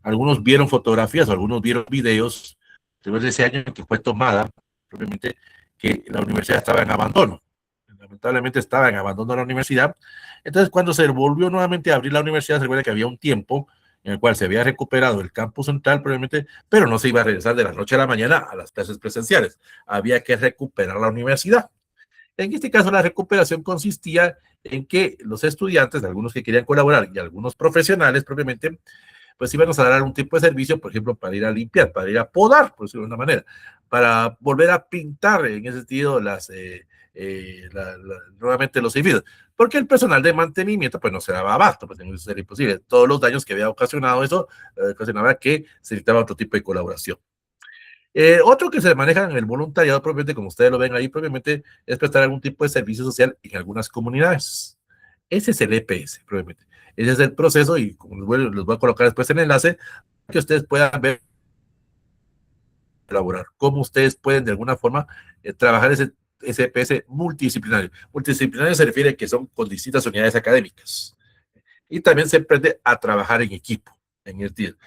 algunos vieron fotografías o algunos vieron videos después de ese año que fue tomada, propiamente, que la universidad estaba en abandono. Lamentablemente estaba en abandono la universidad. Entonces, cuando se volvió nuevamente a abrir la universidad, se recuerda que había un tiempo en el cual se había recuperado el campus central, probablemente, pero no se iba a regresar de la noche a la mañana a las clases presenciales. Había que recuperar la universidad. En este caso, la recuperación consistía en que los estudiantes, algunos que querían colaborar y algunos profesionales propiamente, pues íbamos a dar algún tipo de servicio, por ejemplo, para ir a limpiar, para ir a podar, por decirlo de una manera, para volver a pintar en ese sentido nuevamente los edificios, porque el personal de mantenimiento pues no se daba abasto, pues eso sería imposible. Todos los daños que había ocasionado eso, ocasionaba que se necesitaba otro tipo de colaboración. Otro que se maneja en el voluntariado, propiamente, como ustedes lo ven ahí, propiamente, es prestar algún tipo de servicio social en algunas comunidades. Ese es el EPS, propiamente. Ese es el proceso y como les voy a colocar después el enlace, que ustedes puedan ver, elaborar, cómo ustedes pueden de alguna forma trabajar ese EPS multidisciplinario. Multidisciplinario se refiere a que son con distintas unidades académicas. Y también se aprende a trabajar en equipo, en el tiempo.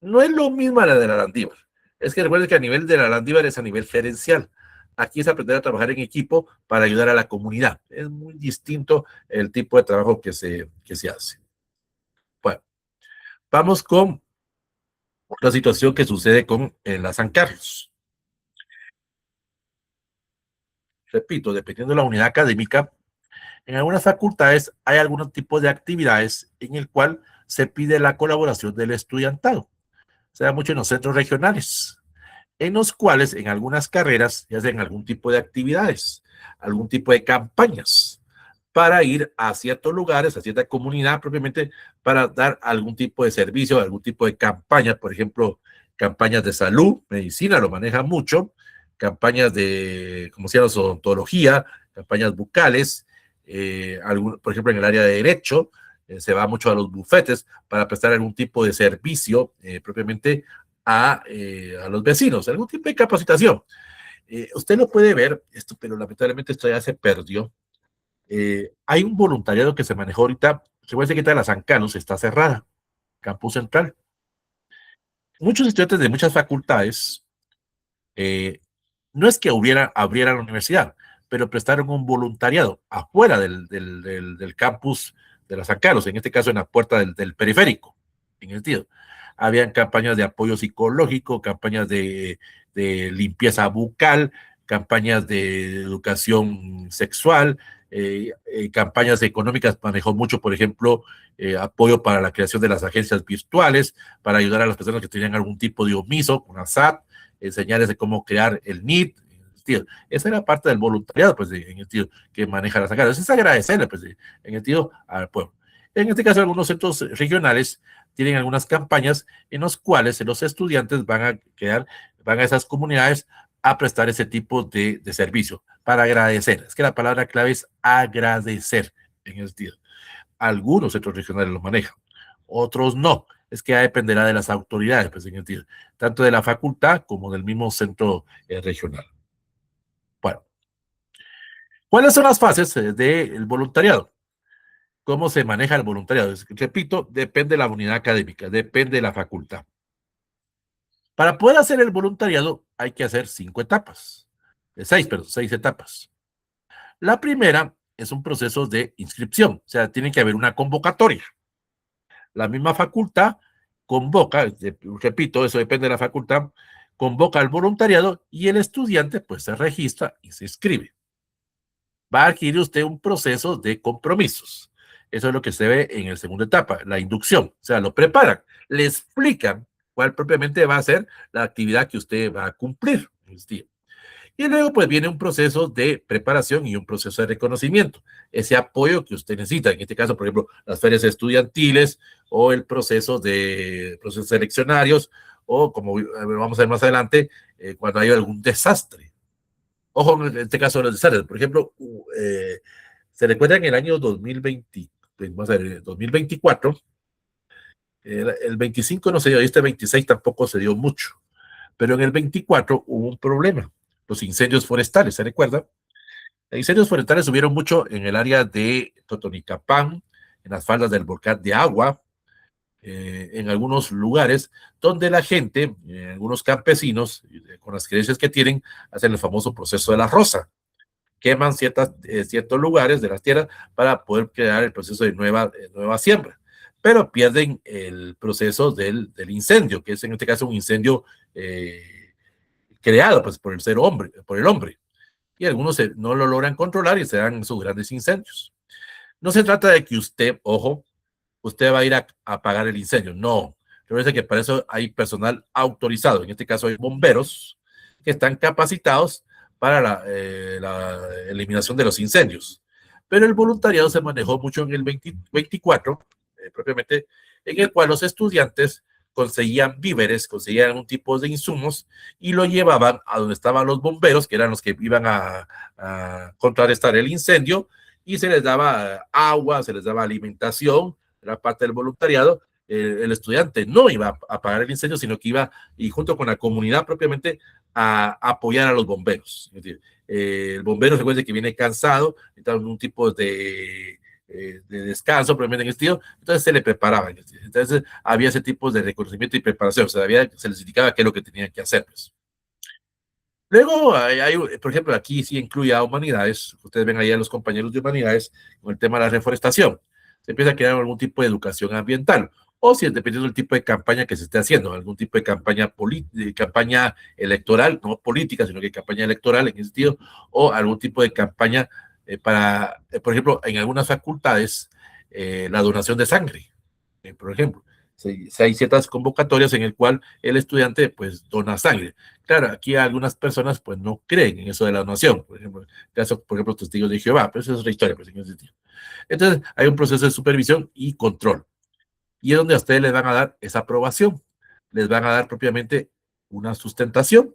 No es lo mismo a la de la Landívar. Es que recuerden que a nivel de la Landívar es a nivel gerencial. Aquí es aprender a trabajar en equipo para ayudar a la comunidad. Es muy distinto el tipo de trabajo que se hace. Bueno, vamos con la situación que sucede con la San Carlos. Repito, dependiendo de la unidad académica, en algunas facultades hay algunos tipos de actividades en el cual se pide la colaboración del estudiantado. Se da mucho en los centros regionales, en los cuales en algunas carreras se hacen algún tipo de actividades, algún tipo de campañas para ir a ciertos lugares, a cierta comunidad propiamente, para dar algún tipo de servicio, algún tipo de campaña, por ejemplo, campañas de salud, medicina, lo maneja mucho, campañas de, como se llama, odontología, campañas bucales, por ejemplo, en el área de derecho, se va mucho a los bufetes para prestar algún tipo de servicio propiamente a los vecinos, algún tipo de capacitación. Usted lo puede ver, esto, pero lamentablemente esto ya se perdió. Hay un voluntariado que se manejó ahorita, se puede decir que la San Carlos está cerrada, Campus Central. Muchos estudiantes de muchas facultades, no es que abrieran la universidad, pero prestaron un voluntariado afuera del campus de la San Carlos, en este caso en la puerta del periférico, en el sentido. Habían campañas de apoyo psicológico, campañas de limpieza bucal, campañas de educación sexual, campañas económicas, manejó mucho, por ejemplo, apoyo para la creación de las agencias virtuales, para ayudar a las personas que tenían algún tipo de omiso, con ASAP, enseñarles de cómo crear el NIT. Esa era parte del voluntariado, pues, en el tío que maneja las sacadas. Es agradecerle, pues, en el tío al pueblo. En este caso, algunos centros regionales tienen algunas campañas en los cuales los estudiantes van a esas comunidades a prestar ese tipo de servicio para agradecer. Es que la palabra clave es agradecer en el sentido. Algunos centros regionales lo manejan, otros no. Es que ya dependerá de las autoridades, pues, en el sentido, tanto de la facultad como del mismo centro regional. Bueno, ¿cuáles son las fases del voluntariado? ¿Cómo se maneja el voluntariado? Repito, depende de la unidad académica, depende de la facultad. Para poder hacer el voluntariado hay que hacer 6 etapas. La primera es un proceso de inscripción, o sea, tiene que haber una convocatoria. La misma facultad convoca, repito, eso depende de la facultad, convoca al voluntariado y el estudiante pues se registra y se inscribe. Va a adquirir usted un proceso de compromisos. Eso es lo que se ve en la segunda etapa, la inducción. O sea, lo preparan, le explican cuál propiamente va a ser la actividad que usted va a cumplir. Y luego pues viene un proceso de preparación y un proceso de reconocimiento, ese apoyo que usted necesita, en este caso, por ejemplo, las ferias estudiantiles o el proceso de procesos seleccionarios o como vamos a ver más adelante, cuando hay algún desastre. Ojo, en este caso de los desastres, por ejemplo, se recuerda en el año 2020, vamos a ver, 2024, el 25 no se dio, este 26 tampoco se dio mucho, pero en el 24 hubo un problema, los incendios forestales, ¿se recuerda? Los incendios forestales subieron mucho en el área de Totonicapán, en las faldas del volcán de Agua, en algunos lugares donde la gente, algunos campesinos, con las creencias que tienen, hacen el famoso proceso de la rosa, queman ciertos lugares de las tierras para poder crear el proceso de nueva siembra, pero pierden el proceso del incendio, que es en este caso un incendio creado pues, por el hombre, y algunos no lo logran controlar y se dan sus grandes incendios. No se trata de que usted, ojo, usted va a ir a apagar el incendio, no. Recuerde que para eso hay personal autorizado, en este caso hay bomberos que están capacitados para la eliminación de los incendios. Pero el voluntariado se manejó mucho en el 24, propiamente, en el cual los estudiantes conseguían víveres, conseguían algún tipo de insumos y lo llevaban a donde estaban los bomberos, que eran los que iban a contrarrestar el incendio, y se les daba agua, se les daba alimentación, era parte del voluntariado. El estudiante no iba a apagar el incendio, sino que iba, y junto con la comunidad propiamente, a apoyar a los bomberos. Es decir, el bombero se cuenta que viene cansado, necesita un tipo de descanso, probablemente en este sentido, entonces se le preparaba. Entonces había ese tipo de reconocimiento y preparación, o sea, se les indicaba qué es lo que tenían que hacer. Pues. Luego, por ejemplo, aquí sí incluye a humanidades, ustedes ven ahí a los compañeros de humanidades con el tema de la reforestación. Se empieza a crear algún tipo de educación ambiental, o si dependiendo del tipo de campaña que se esté haciendo, algún tipo de campaña electoral, no política, sino que campaña electoral en ese sentido, o algún tipo de campaña por ejemplo, en algunas facultades, la donación de sangre, por ejemplo. Hay ciertas convocatorias en el cual el estudiante pues dona sangre. Claro, aquí algunas personas pues no creen en eso de la donación, por ejemplo, caso, por ejemplo, testigos de Jehová, pero eso es otra historia, pues, en ese sentido. Entonces, hay un proceso de supervisión y control. Y es donde a ustedes les van a dar esa aprobación, les van a dar propiamente una sustentación.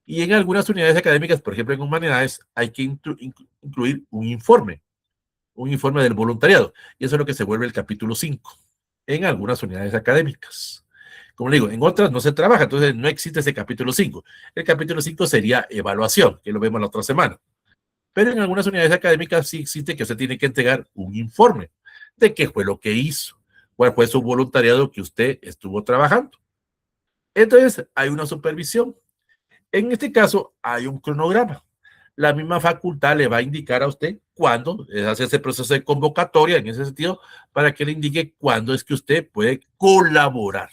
Y en algunas unidades académicas, por ejemplo en humanidades, hay que incluir un informe del voluntariado. Y eso es lo que se vuelve el capítulo 5 en algunas unidades académicas. Como le digo, en otras no se trabaja, entonces no existe ese capítulo 5. El capítulo 5 sería evaluación, que lo vemos la otra semana. Pero en algunas unidades académicas sí existe que usted tiene que entregar un informe de qué fue lo que hizo, cuál fue su voluntariado que usted estuvo trabajando. Entonces, hay una supervisión. En este caso, hay un cronograma. La misma facultad le va a indicar a usted cuándo hace ese proceso de convocatoria en ese sentido para que le indique cuándo es que usted puede colaborar.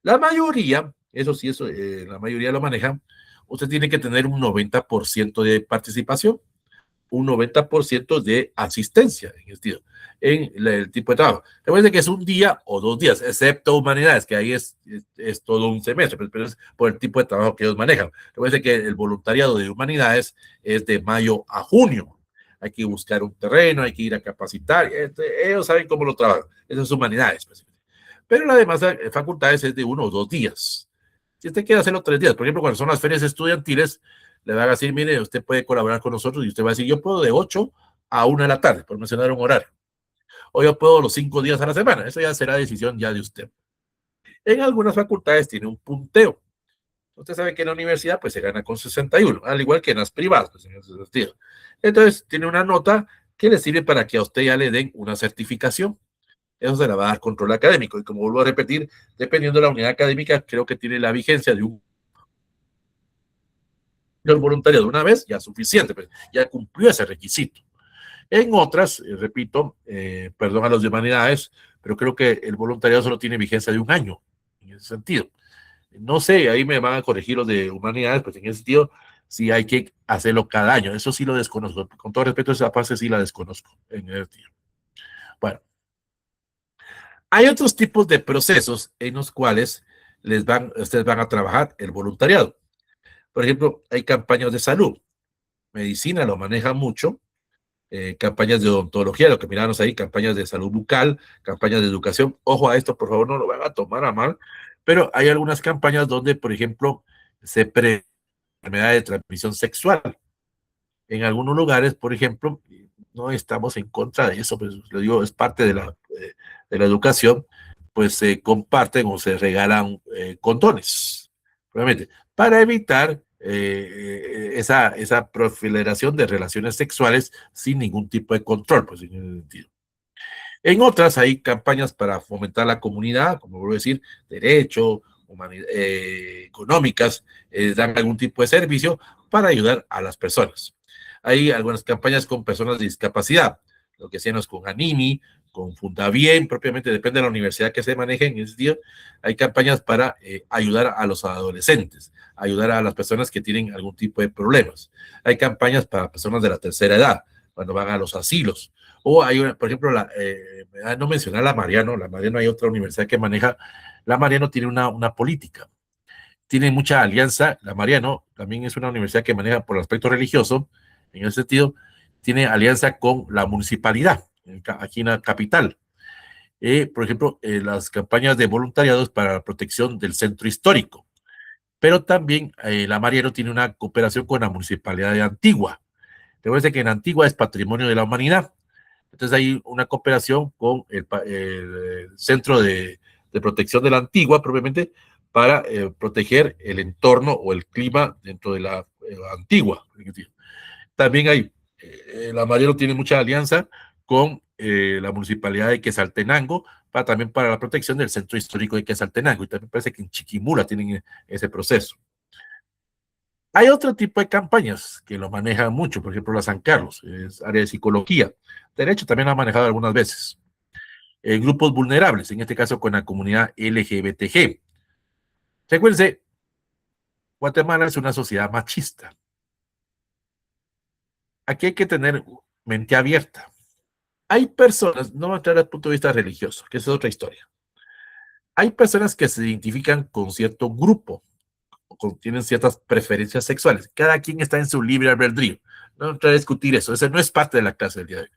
La mayoría, eso sí, la mayoría lo manejan, usted tiene que tener un 90% de participación, un 90% de asistencia en el tipo de trabajo. Recuerden que es un día o 2 días, excepto humanidades, que ahí es todo un semestre, pero es por el tipo de trabajo que ellos manejan. Recuerden que el voluntariado de humanidades es de mayo a junio. Hay que buscar un terreno, hay que ir a capacitar. Ellos saben cómo lo trabajan. Eso es humanidades. Pero la demás facultades es de 1 o 2 días. Si usted quiere hacerlo 3 días, por ejemplo, cuando son las ferias estudiantiles, le van a decir, mire, usted puede colaborar con nosotros y usted va a decir, yo puedo de 8 a 1 de la tarde, por mencionar un horario. O yo puedo los 5 días a la semana. Eso ya será decisión ya de usted. En algunas facultades tiene un punteo. Usted sabe que en la universidad pues se gana con 61, al igual que en las privadas, pues, en ese sentido. Entonces tiene una nota que le sirve para que a usted ya le den una certificación. Eso se la va a dar control académico. Y como vuelvo a repetir, dependiendo de la unidad académica, creo que tiene la vigencia de un voluntariado de una vez, ya suficiente, pues, ya cumplió ese requisito. En otras, repito, perdón a los de humanidades, pero creo que el voluntariado solo tiene vigencia de 1 año, en ese sentido. No sé, ahí me van a corregir los de humanidades, pues en ese sentido, sí hay que hacerlo cada año. Eso sí lo desconozco. Con todo respeto, esa fase sí la desconozco en ese sentido. Bueno, hay otros tipos de procesos en los cuales ustedes van a trabajar el voluntariado. Por ejemplo, hay campañas de salud. Medicina lo maneja mucho, campañas de odontología, lo que miramos ahí, campañas de salud bucal, campañas de educación. Ojo a esto, por favor, no lo van a tomar a mal, pero hay algunas campañas donde, por ejemplo, se pre enfermedad de transmisión sexual. En algunos lugares, por ejemplo, no estamos en contra de eso, pues lo digo, es parte de la educación, pues se comparten o se regalan condones, obviamente, para evitar esa proliferación de relaciones sexuales sin ningún tipo de control, pues en ese sentido. En otras hay campañas para fomentar la comunidad, como vuelvo a decir, derecho, económicas, dan algún tipo de servicio para ayudar a las personas. Hay algunas campañas con personas de discapacidad, lo que hacemos con Animi, con Fundabien, propiamente depende de la universidad que se maneje en ese día. Hay campañas para ayudar a los adolescentes, ayudar a las personas que tienen algún tipo de problemas. Hay campañas para personas de la tercera edad, cuando van a los asilos. O hay, por ejemplo, no mencionar la Mariano hay otra universidad que maneja, la Mariano tiene una política, tiene mucha alianza, la Mariano también es una universidad que maneja por el aspecto religioso, en ese sentido, tiene alianza con la municipalidad, aquí en la capital. Por ejemplo, las campañas de voluntariados para la protección del centro histórico, pero también la Mariano tiene una cooperación con la municipalidad de Antigua. Recuerden que en Antigua es patrimonio de la humanidad. Entonces hay una cooperación con el Centro de Protección de la Antigua, propiamente, para proteger el entorno o el clima dentro de la Antigua. También hay, la Mariano tiene mucha alianza con la municipalidad de Quetzaltenango, también para la protección del centro histórico de Quetzaltenango, y también parece que en Chiquimula tienen ese proceso. Hay otro tipo de campañas que lo manejan mucho, por ejemplo, la San Carlos, es área de psicología. Derecho también lo ha manejado algunas veces. Grupos vulnerables, en este caso con la comunidad LGBTG. Recuérdense, Guatemala es una sociedad machista. Aquí hay que tener mente abierta. Hay personas, no voy a entrar desde el punto de vista religioso, que esa es otra historia. Hay personas que se identifican con cierto grupo, o tienen ciertas preferencias sexuales. Cada quien está en su libre albedrío. No voy a entrar a discutir eso, eso no es parte de la clase del día de hoy.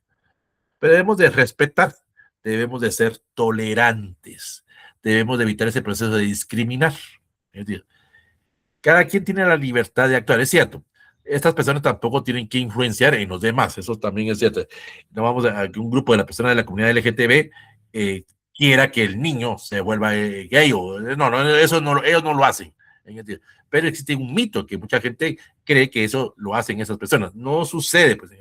Pero debemos de respetar, debemos de ser tolerantes, debemos de evitar ese proceso de discriminar. Es decir, cada quien tiene la libertad de actuar, es cierto. Estas personas tampoco tienen que influenciar en los demás, eso también es cierto. No vamos a que un grupo de las personas de la comunidad LGTB quiera que el niño se vuelva gay, o no, eso no, ellos no lo hacen. Pero existe un mito que mucha gente cree que eso lo hacen esas personas. No sucede, pues,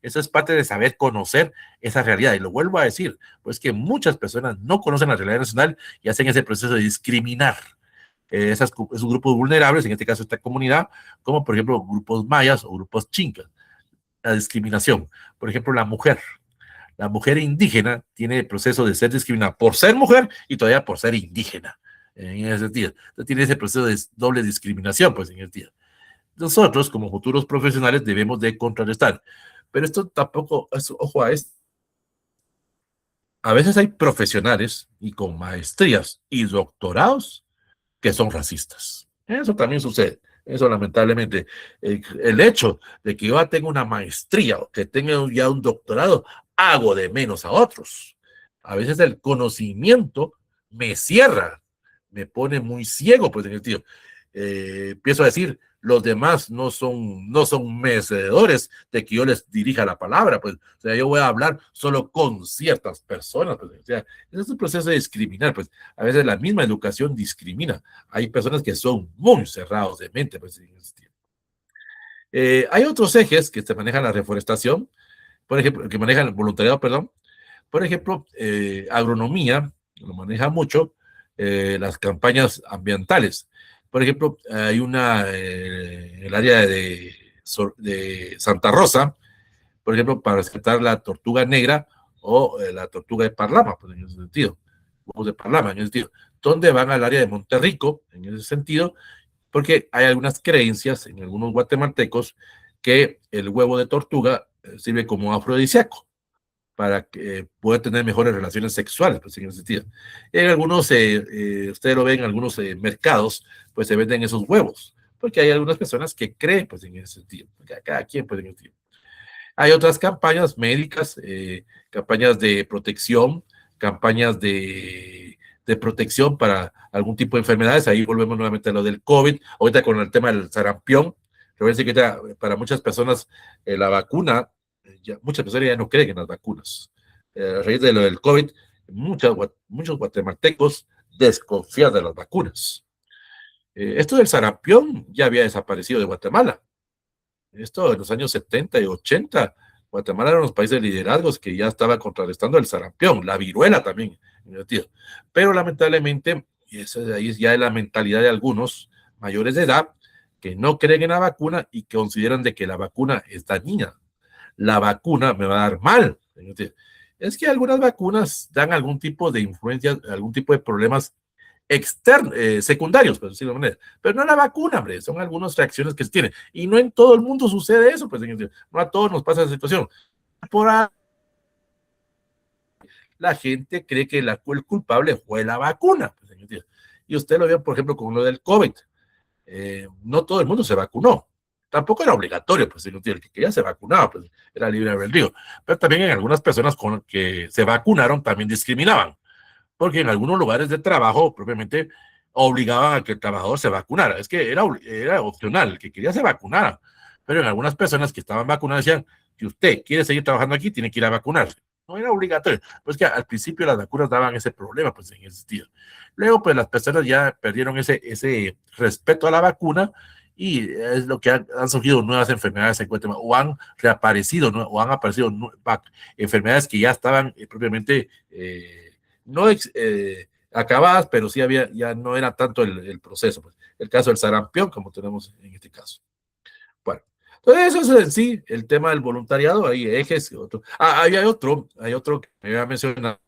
eso es parte de saber conocer esa realidad. Y lo vuelvo a decir, pues que muchas personas no conocen la realidad nacional y hacen ese proceso de discriminar esos grupos vulnerables, en este caso esta comunidad, como por ejemplo grupos mayas o grupos chincas. La discriminación, por ejemplo, la mujer indígena tiene el proceso de ser discriminada por ser mujer y todavía por ser indígena, en ese sentido. Entonces tiene ese proceso de doble discriminación, pues en ese sentido. Nosotros, como futuros profesionales, debemos de contrarrestar. Pero esto tampoco, ojo a esto. A veces hay profesionales y con maestrías y doctorados que son racistas. Eso también sucede. Eso lamentablemente. El hecho de que yo tenga una maestría o que tenga ya un doctorado, hago de menos a otros. A veces el conocimiento me cierra, me pone muy ciego, pues en el tío. Empiezo a decir, los demás no son merecedores de que yo les dirija la palabra, pues, o sea, yo voy a hablar solo con ciertas personas, pues, o sea, ese es un proceso de discriminar, pues, a veces la misma educación discrimina, hay personas que son muy cerrados de mente, pues, hay otros ejes que se manejan la reforestación, por ejemplo, que manejan el voluntariado, perdón, por ejemplo, agronomía, lo maneja mucho, las campañas ambientales. Por ejemplo, hay en el área de Santa Rosa, por ejemplo, para rescatar la tortuga negra o la tortuga de Parlama, pues en ese sentido, huevos de Parlama, en ese sentido, donde van al área de Monterrico, en ese sentido, porque hay algunas creencias en algunos guatemaltecos que el huevo de tortuga sirve como afrodisíaco. para poder tener mejores relaciones sexuales, pues en ese sentido. En algunos, ustedes lo ven en algunos mercados, pues se venden esos huevos, porque hay algunas personas que creen, pues en ese sentido, cada quien, pues en ese sentido. Hay otras campañas médicas, campañas de protección, campañas de protección para algún tipo de enfermedades. Ahí volvemos nuevamente a lo del COVID. Ahorita con el tema del sarampión, recuerden que para muchas personas la vacuna, muchas personas ya no creen en las vacunas. A raíz de lo del COVID, muchos guatemaltecos desconfían de las vacunas. Esto del sarampión ya había desaparecido de Guatemala. Esto en los años 70 y 80, Guatemala era uno de los países liderazgos que ya estaba contrarrestando el sarampión, la viruela también, pero lamentablemente, y eso de ahí ya es la mentalidad de algunos mayores de edad, que no creen en la vacuna y que consideran de que la vacuna es dañina. La vacuna me va a dar mal. Es que algunas vacunas dan algún tipo de influencia, algún tipo de problemas externos, secundarios, por decirlo de manera. Pero no la vacuna, hombre, son algunas reacciones que se tienen. Y no en todo el mundo sucede eso, pues no a todos nos pasa esa situación. Por ahí, la gente cree que el culpable fue la vacuna. Pues, y usted lo vio, por ejemplo, con lo del COVID. No todo el mundo se vacunó. Tampoco era obligatorio, pues el que quería se vacunaba, pues era libre albedrío. Pero también en algunas personas con que se vacunaron también discriminaban, porque en algunos lugares de trabajo propiamente obligaban a que el trabajador se vacunara. Es que era opcional, el que quería se vacunara. Pero en algunas personas que estaban vacunadas decían, si usted quiere seguir trabajando aquí, tiene que ir a vacunarse. No era obligatorio. Pues que al principio las vacunas daban ese problema, pues en ese sentido. Luego, pues las personas ya perdieron ese respeto a la vacuna y es lo que han surgido nuevas enfermedades en Guatemala, o han reaparecido, ¿no? O han aparecido enfermedades que ya estaban propiamente no acabadas, pero sí había, ya no era tanto el proceso. Pues. El caso del sarampión, como tenemos en este caso. Bueno, entonces eso es en sí el tema del voluntariado, hay ejes, otro. Hay otro que me había mencionado.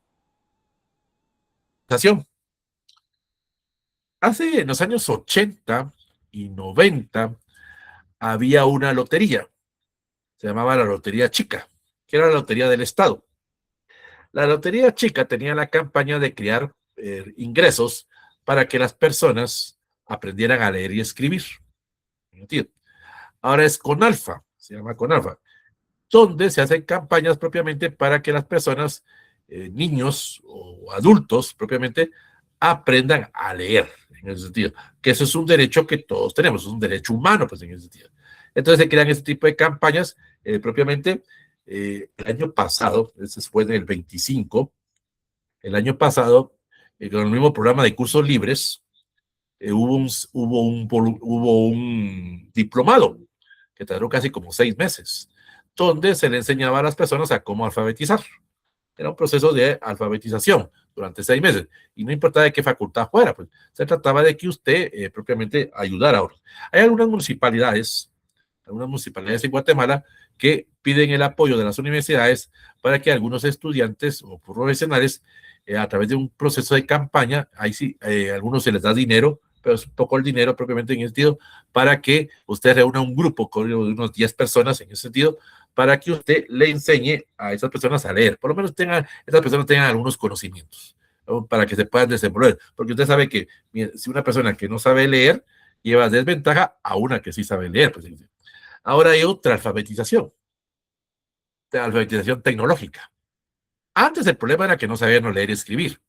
Hace en los años 80 y 90 había una lotería, se llamaba la Lotería Chica, que era la lotería del Estado. La Lotería Chica tenía la campaña de crear ingresos para que las personas aprendieran a leer y escribir. Ahora es Conalfa, se llama Conalfa, donde se hacen campañas propiamente para que las personas, niños o adultos propiamente, aprendan a leer, en ese sentido, que eso es un derecho que todos tenemos, es un derecho humano, pues en ese sentido. Entonces se crean este tipo de campañas, propiamente, el año pasado, ese fue en el 25, el año pasado, con el mismo programa de cursos libres, hubo un diplomado que tardó casi como 6 meses, donde se le enseñaba a las personas a cómo alfabetizar. Era un proceso de alfabetización durante 6 meses y no importaba de qué facultad fuera, pues se trataba de que usted propiamente ayudara a otros. Hay algunas municipalidades en Guatemala que piden el apoyo de las universidades para que algunos estudiantes o profesionales, a través de un proceso de campaña, ahí sí, a algunos se les da dinero, pero es poco el dinero propiamente en ese sentido, para que usted reúna un grupo con unos 10 personas en ese sentido, para que usted le enseñe a esas personas a leer, por lo menos esas personas tengan algunos conocimientos, ¿no? Para que se puedan desenvolver, porque usted sabe que si una persona que no sabe leer lleva desventaja a una que sí sabe leer. Pues, ahora hay otra alfabetización, la alfabetización tecnológica. Antes el problema era que no sabían no leer y escribir.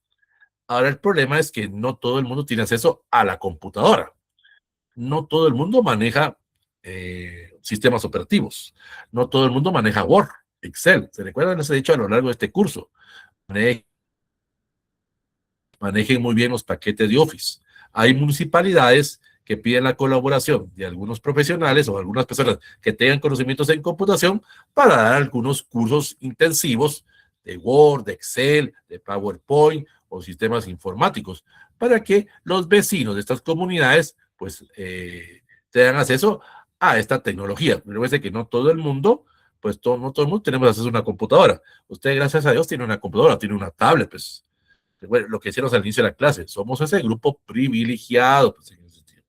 Ahora el problema es que no todo el mundo tiene acceso a la computadora. No todo el mundo maneja sistemas operativos. No todo el mundo maneja Word, Excel. ¿Se recuerdan? Les he dicho a lo largo de este curso. Manejen muy bien los paquetes de Office. Hay municipalidades que piden la colaboración de algunos profesionales o algunas personas que tengan conocimientos en computación para dar algunos cursos intensivos de Word, de Excel, de PowerPoint o sistemas informáticos, para que los vecinos de estas comunidades pues tengan acceso a esta tecnología. Recuerden que no todo el mundo, pues no todo el mundo tenemos acceso a una computadora. Usted, gracias a Dios, tiene una computadora, tiene una tablet, pues bueno, lo que hicieron al inicio de la clase, somos ese grupo privilegiado. Pues, en ese sentido.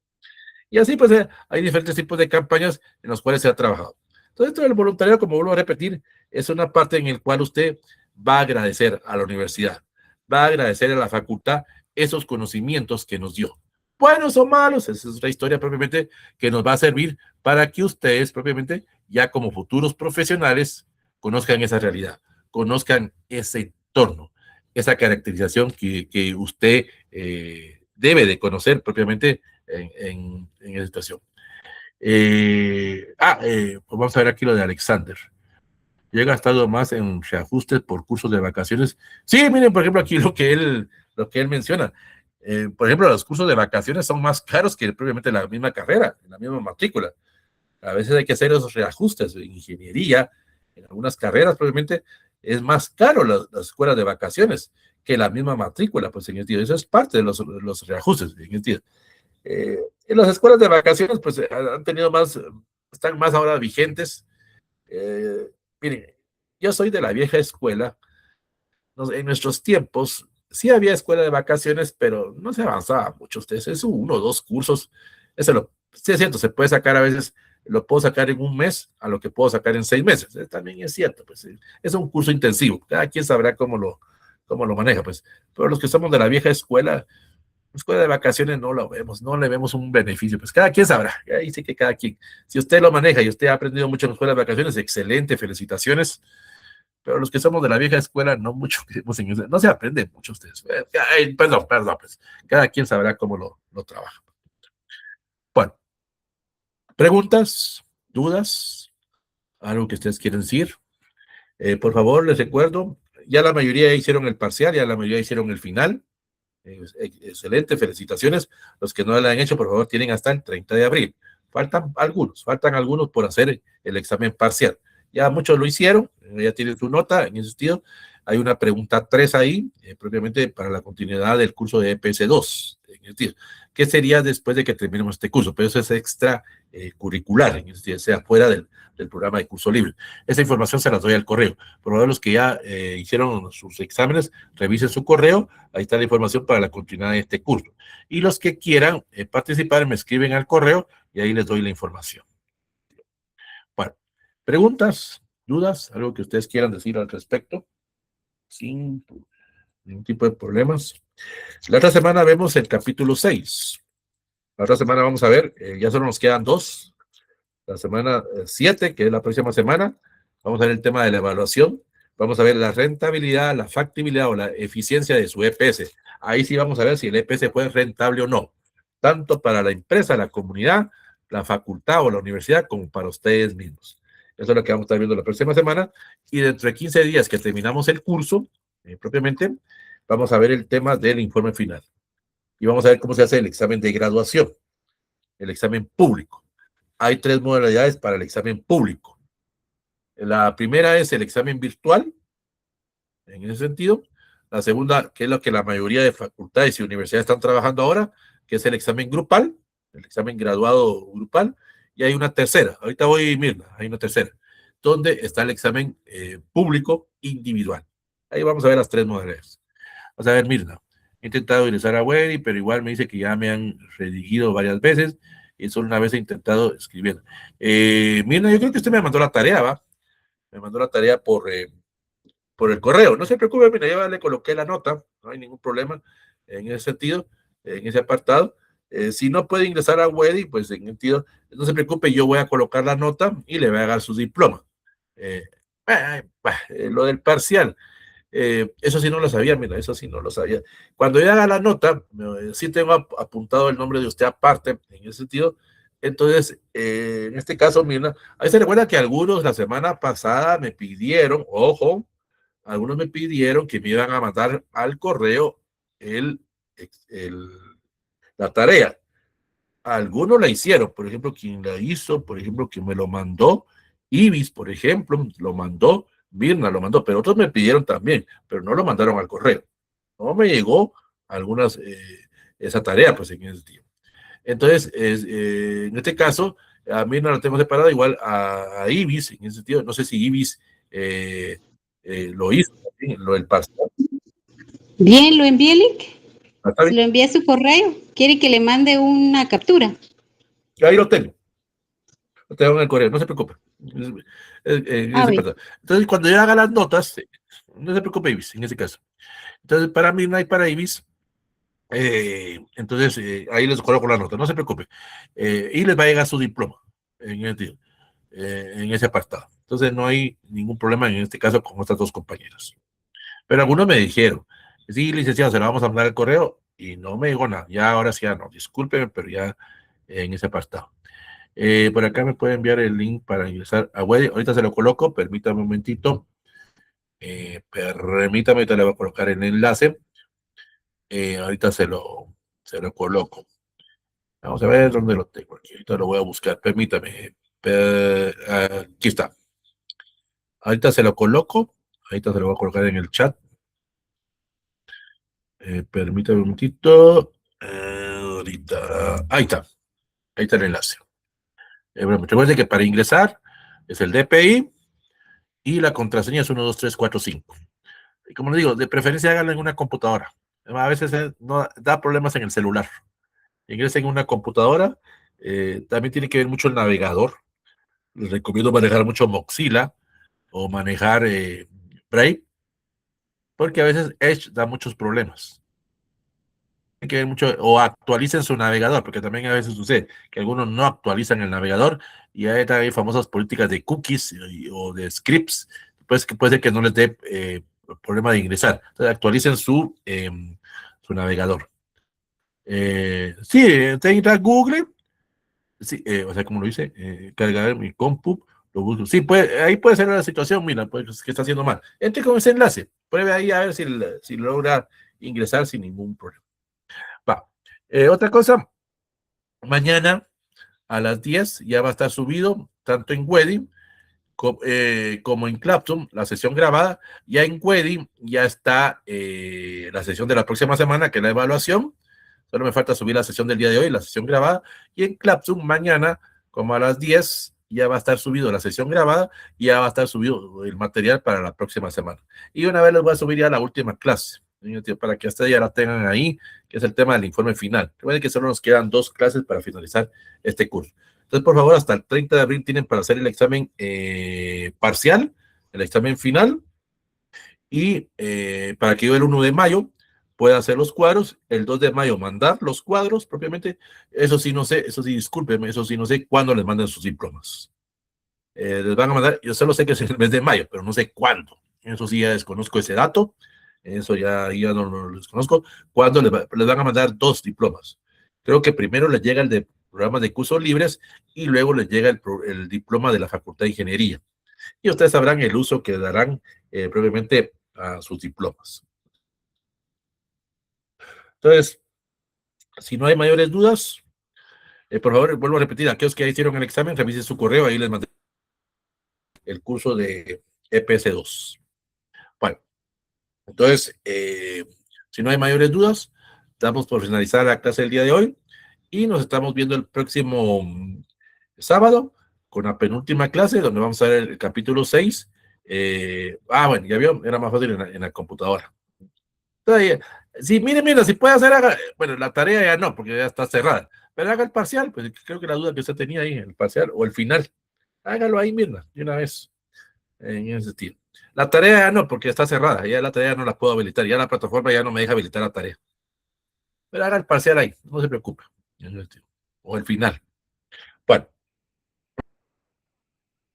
Y así, pues, hay diferentes tipos de campañas en las cuales se ha trabajado. Entonces, esto del voluntariado, como vuelvo a repetir, es una parte en la cual usted va a agradecer a la universidad, va a agradecer a la facultad esos conocimientos que nos dio. Buenos o malos, esa es otra historia propiamente que nos va a servir para que ustedes propiamente, ya como futuros profesionales, conozcan esa realidad, conozcan ese entorno, esa caracterización que usted debe de propiamente en esa situación. Pues vamos a ver aquí lo de Alexander. Yo he gastado más en reajustes por cursos de vacaciones. Sí, miren, por ejemplo, aquí lo que él menciona. Por ejemplo, los cursos de vacaciones son más caros que propiamente la misma carrera, la misma matrícula. A veces hay que hacer esos reajustes. En ingeniería, en algunas carreras, probablemente es más caro las escuelas de vacaciones que la misma matrícula, pues en el sentido. Eso es parte de los reajustes, en el sentido. En las escuelas de vacaciones, pues han tenido más, están más ahora vigentes. Miren, yo soy de la vieja escuela. En nuestros tiempos sí había escuela de vacaciones, pero no se avanzaba mucho. Ustedes, es uno o dos cursos. Sí es cierto, se puede sacar a veces, lo puedo sacar en un mes a lo que puedo sacar en 6 meses. También es cierto, pues es un curso intensivo. Cada quien sabrá cómo lo maneja, pues. Pero los que somos de la vieja escuela de vacaciones no lo vemos, no le vemos un beneficio, pues cada quien sabrá, ahí sí que cada quien, si usted lo maneja y usted ha aprendido mucho en la escuela de vacaciones, excelente, felicitaciones, pero los que somos de la vieja escuela, no mucho, no se aprende mucho ustedes, perdón, pues cada quien sabrá cómo lo trabaja. Bueno, preguntas, dudas, algo que ustedes quieren decir, por favor, les recuerdo, ya la mayoría hicieron el parcial, ya la mayoría hicieron el final. Excelente, felicitaciones. Los que no lo han hecho, por favor, tienen hasta el 30 de abril. Faltan algunos por hacer el examen parcial. Ya muchos lo hicieron, ya tienen su nota en ese sentido. Hay una pregunta 3 ahí, propiamente para la continuidad del curso de EPS2. ¿Qué sería después de que terminemos este curso? Pero eso es extra curricular, en ese sentido, sea fuera del programa de curso libre. Esa información se las doy al correo. Por favor, los que ya hicieron sus exámenes, revisen su correo. Ahí está la información para la continuidad de este curso. Y los que quieran participar, me escriben al correo y ahí les doy la información. Bueno, preguntas, dudas, algo que ustedes quieran decir al respecto, sin ningún tipo de problemas. La otra semana vemos el capítulo 6. La otra semana vamos a ver, ya solo nos quedan 2. La semana 7, que es la próxima semana, vamos a ver el tema de la evaluación. Vamos a ver la rentabilidad, la factibilidad o la eficiencia de su EPS. Ahí sí vamos a ver si el EPS fue rentable o no, tanto para la empresa, la comunidad, la facultad o la universidad, como para ustedes mismos. Eso es lo que vamos a estar viendo la próxima semana. Y dentro de 15 días que terminamos el curso, propiamente, vamos a ver el tema del informe final. Y vamos a ver cómo se hace el examen de graduación, el examen público. Hay 3 modalidades para el examen público. La primera es el examen virtual, en ese sentido. La segunda, que es lo que la mayoría de facultades y universidades están trabajando ahora, que es el examen grupal, el examen graduado grupal. Y hay una tercera, ahorita voy, Mirna, hay una tercera, donde está el examen público individual. Ahí vamos a ver las 3 modalidades. Vamos a ver, Mirna. He intentado ingresar a Webby, pero igual me dice que ya me han redigido varias veces y solo una vez he intentado escribir. Mirna, yo creo que usted me mandó la tarea, ¿va? Me mandó la tarea por el correo. No se preocupe, mira, ya le coloqué la nota, no hay ningún problema en ese sentido, en ese apartado. Si no puede ingresar a Webby, pues en sentido, no se preocupe, yo voy a colocar la nota y le voy a dar su diploma. Lo del parcial. Eso sí no lo sabía, mira, eso sí no lo sabía. Cuando yo haga la nota, sí tengo apuntado el nombre de usted aparte, en ese sentido. Entonces, en este caso, mira, ahí se recuerda que algunos la semana pasada me pidieron, ojo, algunos me pidieron que me iban a mandar al correo el, el, la tarea. Algunos la hicieron, por ejemplo, quien la hizo, por ejemplo, quien me lo mandó, Ibis, por ejemplo, lo mandó, Mirna lo mandó, pero otros me pidieron también, pero no lo mandaron al correo. No me llegó algunas, esa tarea, pues en ese tiempo. Entonces, en este caso, a Mirna la tengo separada igual a Ibis, en ese sentido, no sé si Ibis lo hizo, lo del parcial. Bien, lo envié el link. Lo envié a su correo. ¿Quiere que le mande una captura? Ahí lo tengo. Lo tengo en el correo, no se preocupe. Entonces, cuando yo haga las notas, No se preocupe, Ibis, en ese caso. Entonces, para Midnight, para Ibis, entonces ahí les coloco la nota, no se preocupe. Y les va a llegar su diploma en ese apartado. Entonces, no hay ningún problema en este caso con estas dos compañeras. Pero algunos me dijeron, sí, licenciado, se lo vamos a mandar el correo y no me dijo nada. Ya ahora sí, ya no, discúlpeme, pero ya en ese apartado. Por acá me puede enviar el link para ingresar a web. Ahorita se lo coloco, permítame un momentito. Permítame, ahorita le voy a colocar el enlace. Ahorita se lo coloco. Vamos a ver dónde lo tengo aquí. Ahorita lo voy a buscar. Permítame. Aquí está. Ahorita se lo coloco. Ahorita se lo voy a colocar en el chat. Permítame un momentito. Ahorita. Ahí está. Ahí está el enlace. Bueno, recuerden que para ingresar es el DPI y la contraseña es 12345. Y como les digo, de preferencia háganlo en una computadora. A veces no, da problemas en el celular. Ingresen en una computadora. También tiene que ver mucho el navegador. Les recomiendo manejar mucho Mozilla o manejar Brave, porque a veces Edge da muchos problemas. Tiene que ver mucho, o actualicen su navegador, porque también a veces sucede que algunos no actualizan el navegador y hay famosas políticas de cookies o de scripts, pues que puede ser que no les dé problema de ingresar. Entonces actualicen su navegador. Sí, entra a Google. Sí, o sea, como lo hice, cargar mi compu, lo busco. Sí, ahí puede ser la situación, mira, pues que está haciendo mal. Entre con ese enlace, pruebe ahí a ver si logra ingresar sin ningún problema. Va. Otra cosa, mañana a las 10 ya va a estar subido, tanto en Wedding como en Clapton, la sesión grabada. Ya en Wedding ya está la sesión de la próxima semana, que es la evaluación. Solo me falta subir la sesión del día de hoy, la sesión grabada. Y en Clapton, mañana, como a las 10, ya va a estar subido la sesión grabada y ya va a estar subido el material para la próxima semana. Y una vez les voy a subir ya la última clase, para que hasta ya la tengan ahí, que es el tema del informe final. Recuerden que solo nos quedan 2 clases para finalizar este curso. Entonces, por favor, hasta el 30 de abril tienen para hacer el examen parcial, el examen final, y para que yo el 1 de mayo pueda hacer los cuadros, el 2 de mayo mandar los cuadros propiamente. Eso sí, no sé, eso sí, discúlpenme, eso sí, no sé cuándo les manden sus diplomas. Les van a mandar, yo solo sé que es el mes de mayo, pero no sé cuándo. Eso sí, ya desconozco ese dato, eso ya no lo desconozco. ¿Cuándo les van a mandar 2 diplomas? Creo que primero les llega el de programas de cursos libres y luego les llega el diploma de la Facultad de Ingeniería. Y ustedes sabrán el uso que darán previamente a sus diplomas. Entonces, si no hay mayores dudas, por favor, vuelvo a repetir, aquellos que ya hicieron el examen, revisen su correo, ahí les mandé el curso de EPS2. Bueno, entonces, si no hay mayores dudas, damos por finalizar la clase del día de hoy y nos estamos viendo el próximo sábado con la penúltima clase, donde vamos a ver el capítulo 6. Bueno, ya vio, era más fácil en la computadora. Entonces, sí, mire, si puede hacer, bueno, la tarea ya no, porque ya está cerrada, pero haga el parcial, pues creo que la duda que usted tenía ahí, el parcial o el final, hágalo ahí, mira, de una vez, en ese estilo. La tarea ya no, porque está cerrada, ya la tarea no la puedo habilitar, ya la plataforma ya no me deja habilitar la tarea. Pero haga el parcial ahí, no se preocupe, o el final. Bueno,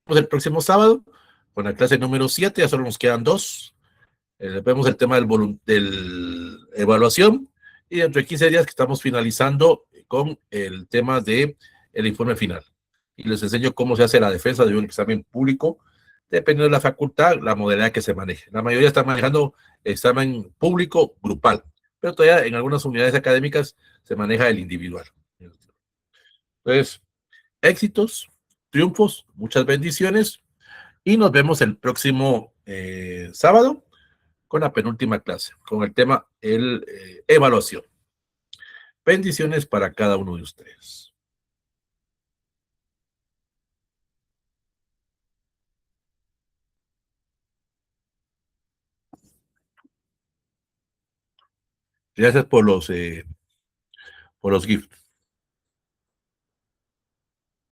el próximo sábado con la clase número 7, ya solo nos quedan 2. Vemos el tema del evaluación y dentro de 15 días que estamos finalizando con el tema de el informe final. Y les enseño cómo se hace la defensa de un examen público, dependiendo de la facultad, la modalidad que se maneje. La mayoría está manejando examen público grupal, pero todavía en algunas unidades académicas se maneja el individual. Entonces, éxitos, triunfos, muchas bendiciones y nos vemos el próximo sábado con la penúltima clase, con el tema evaluación. Bendiciones para cada uno de ustedes. Gracias por los GIFs.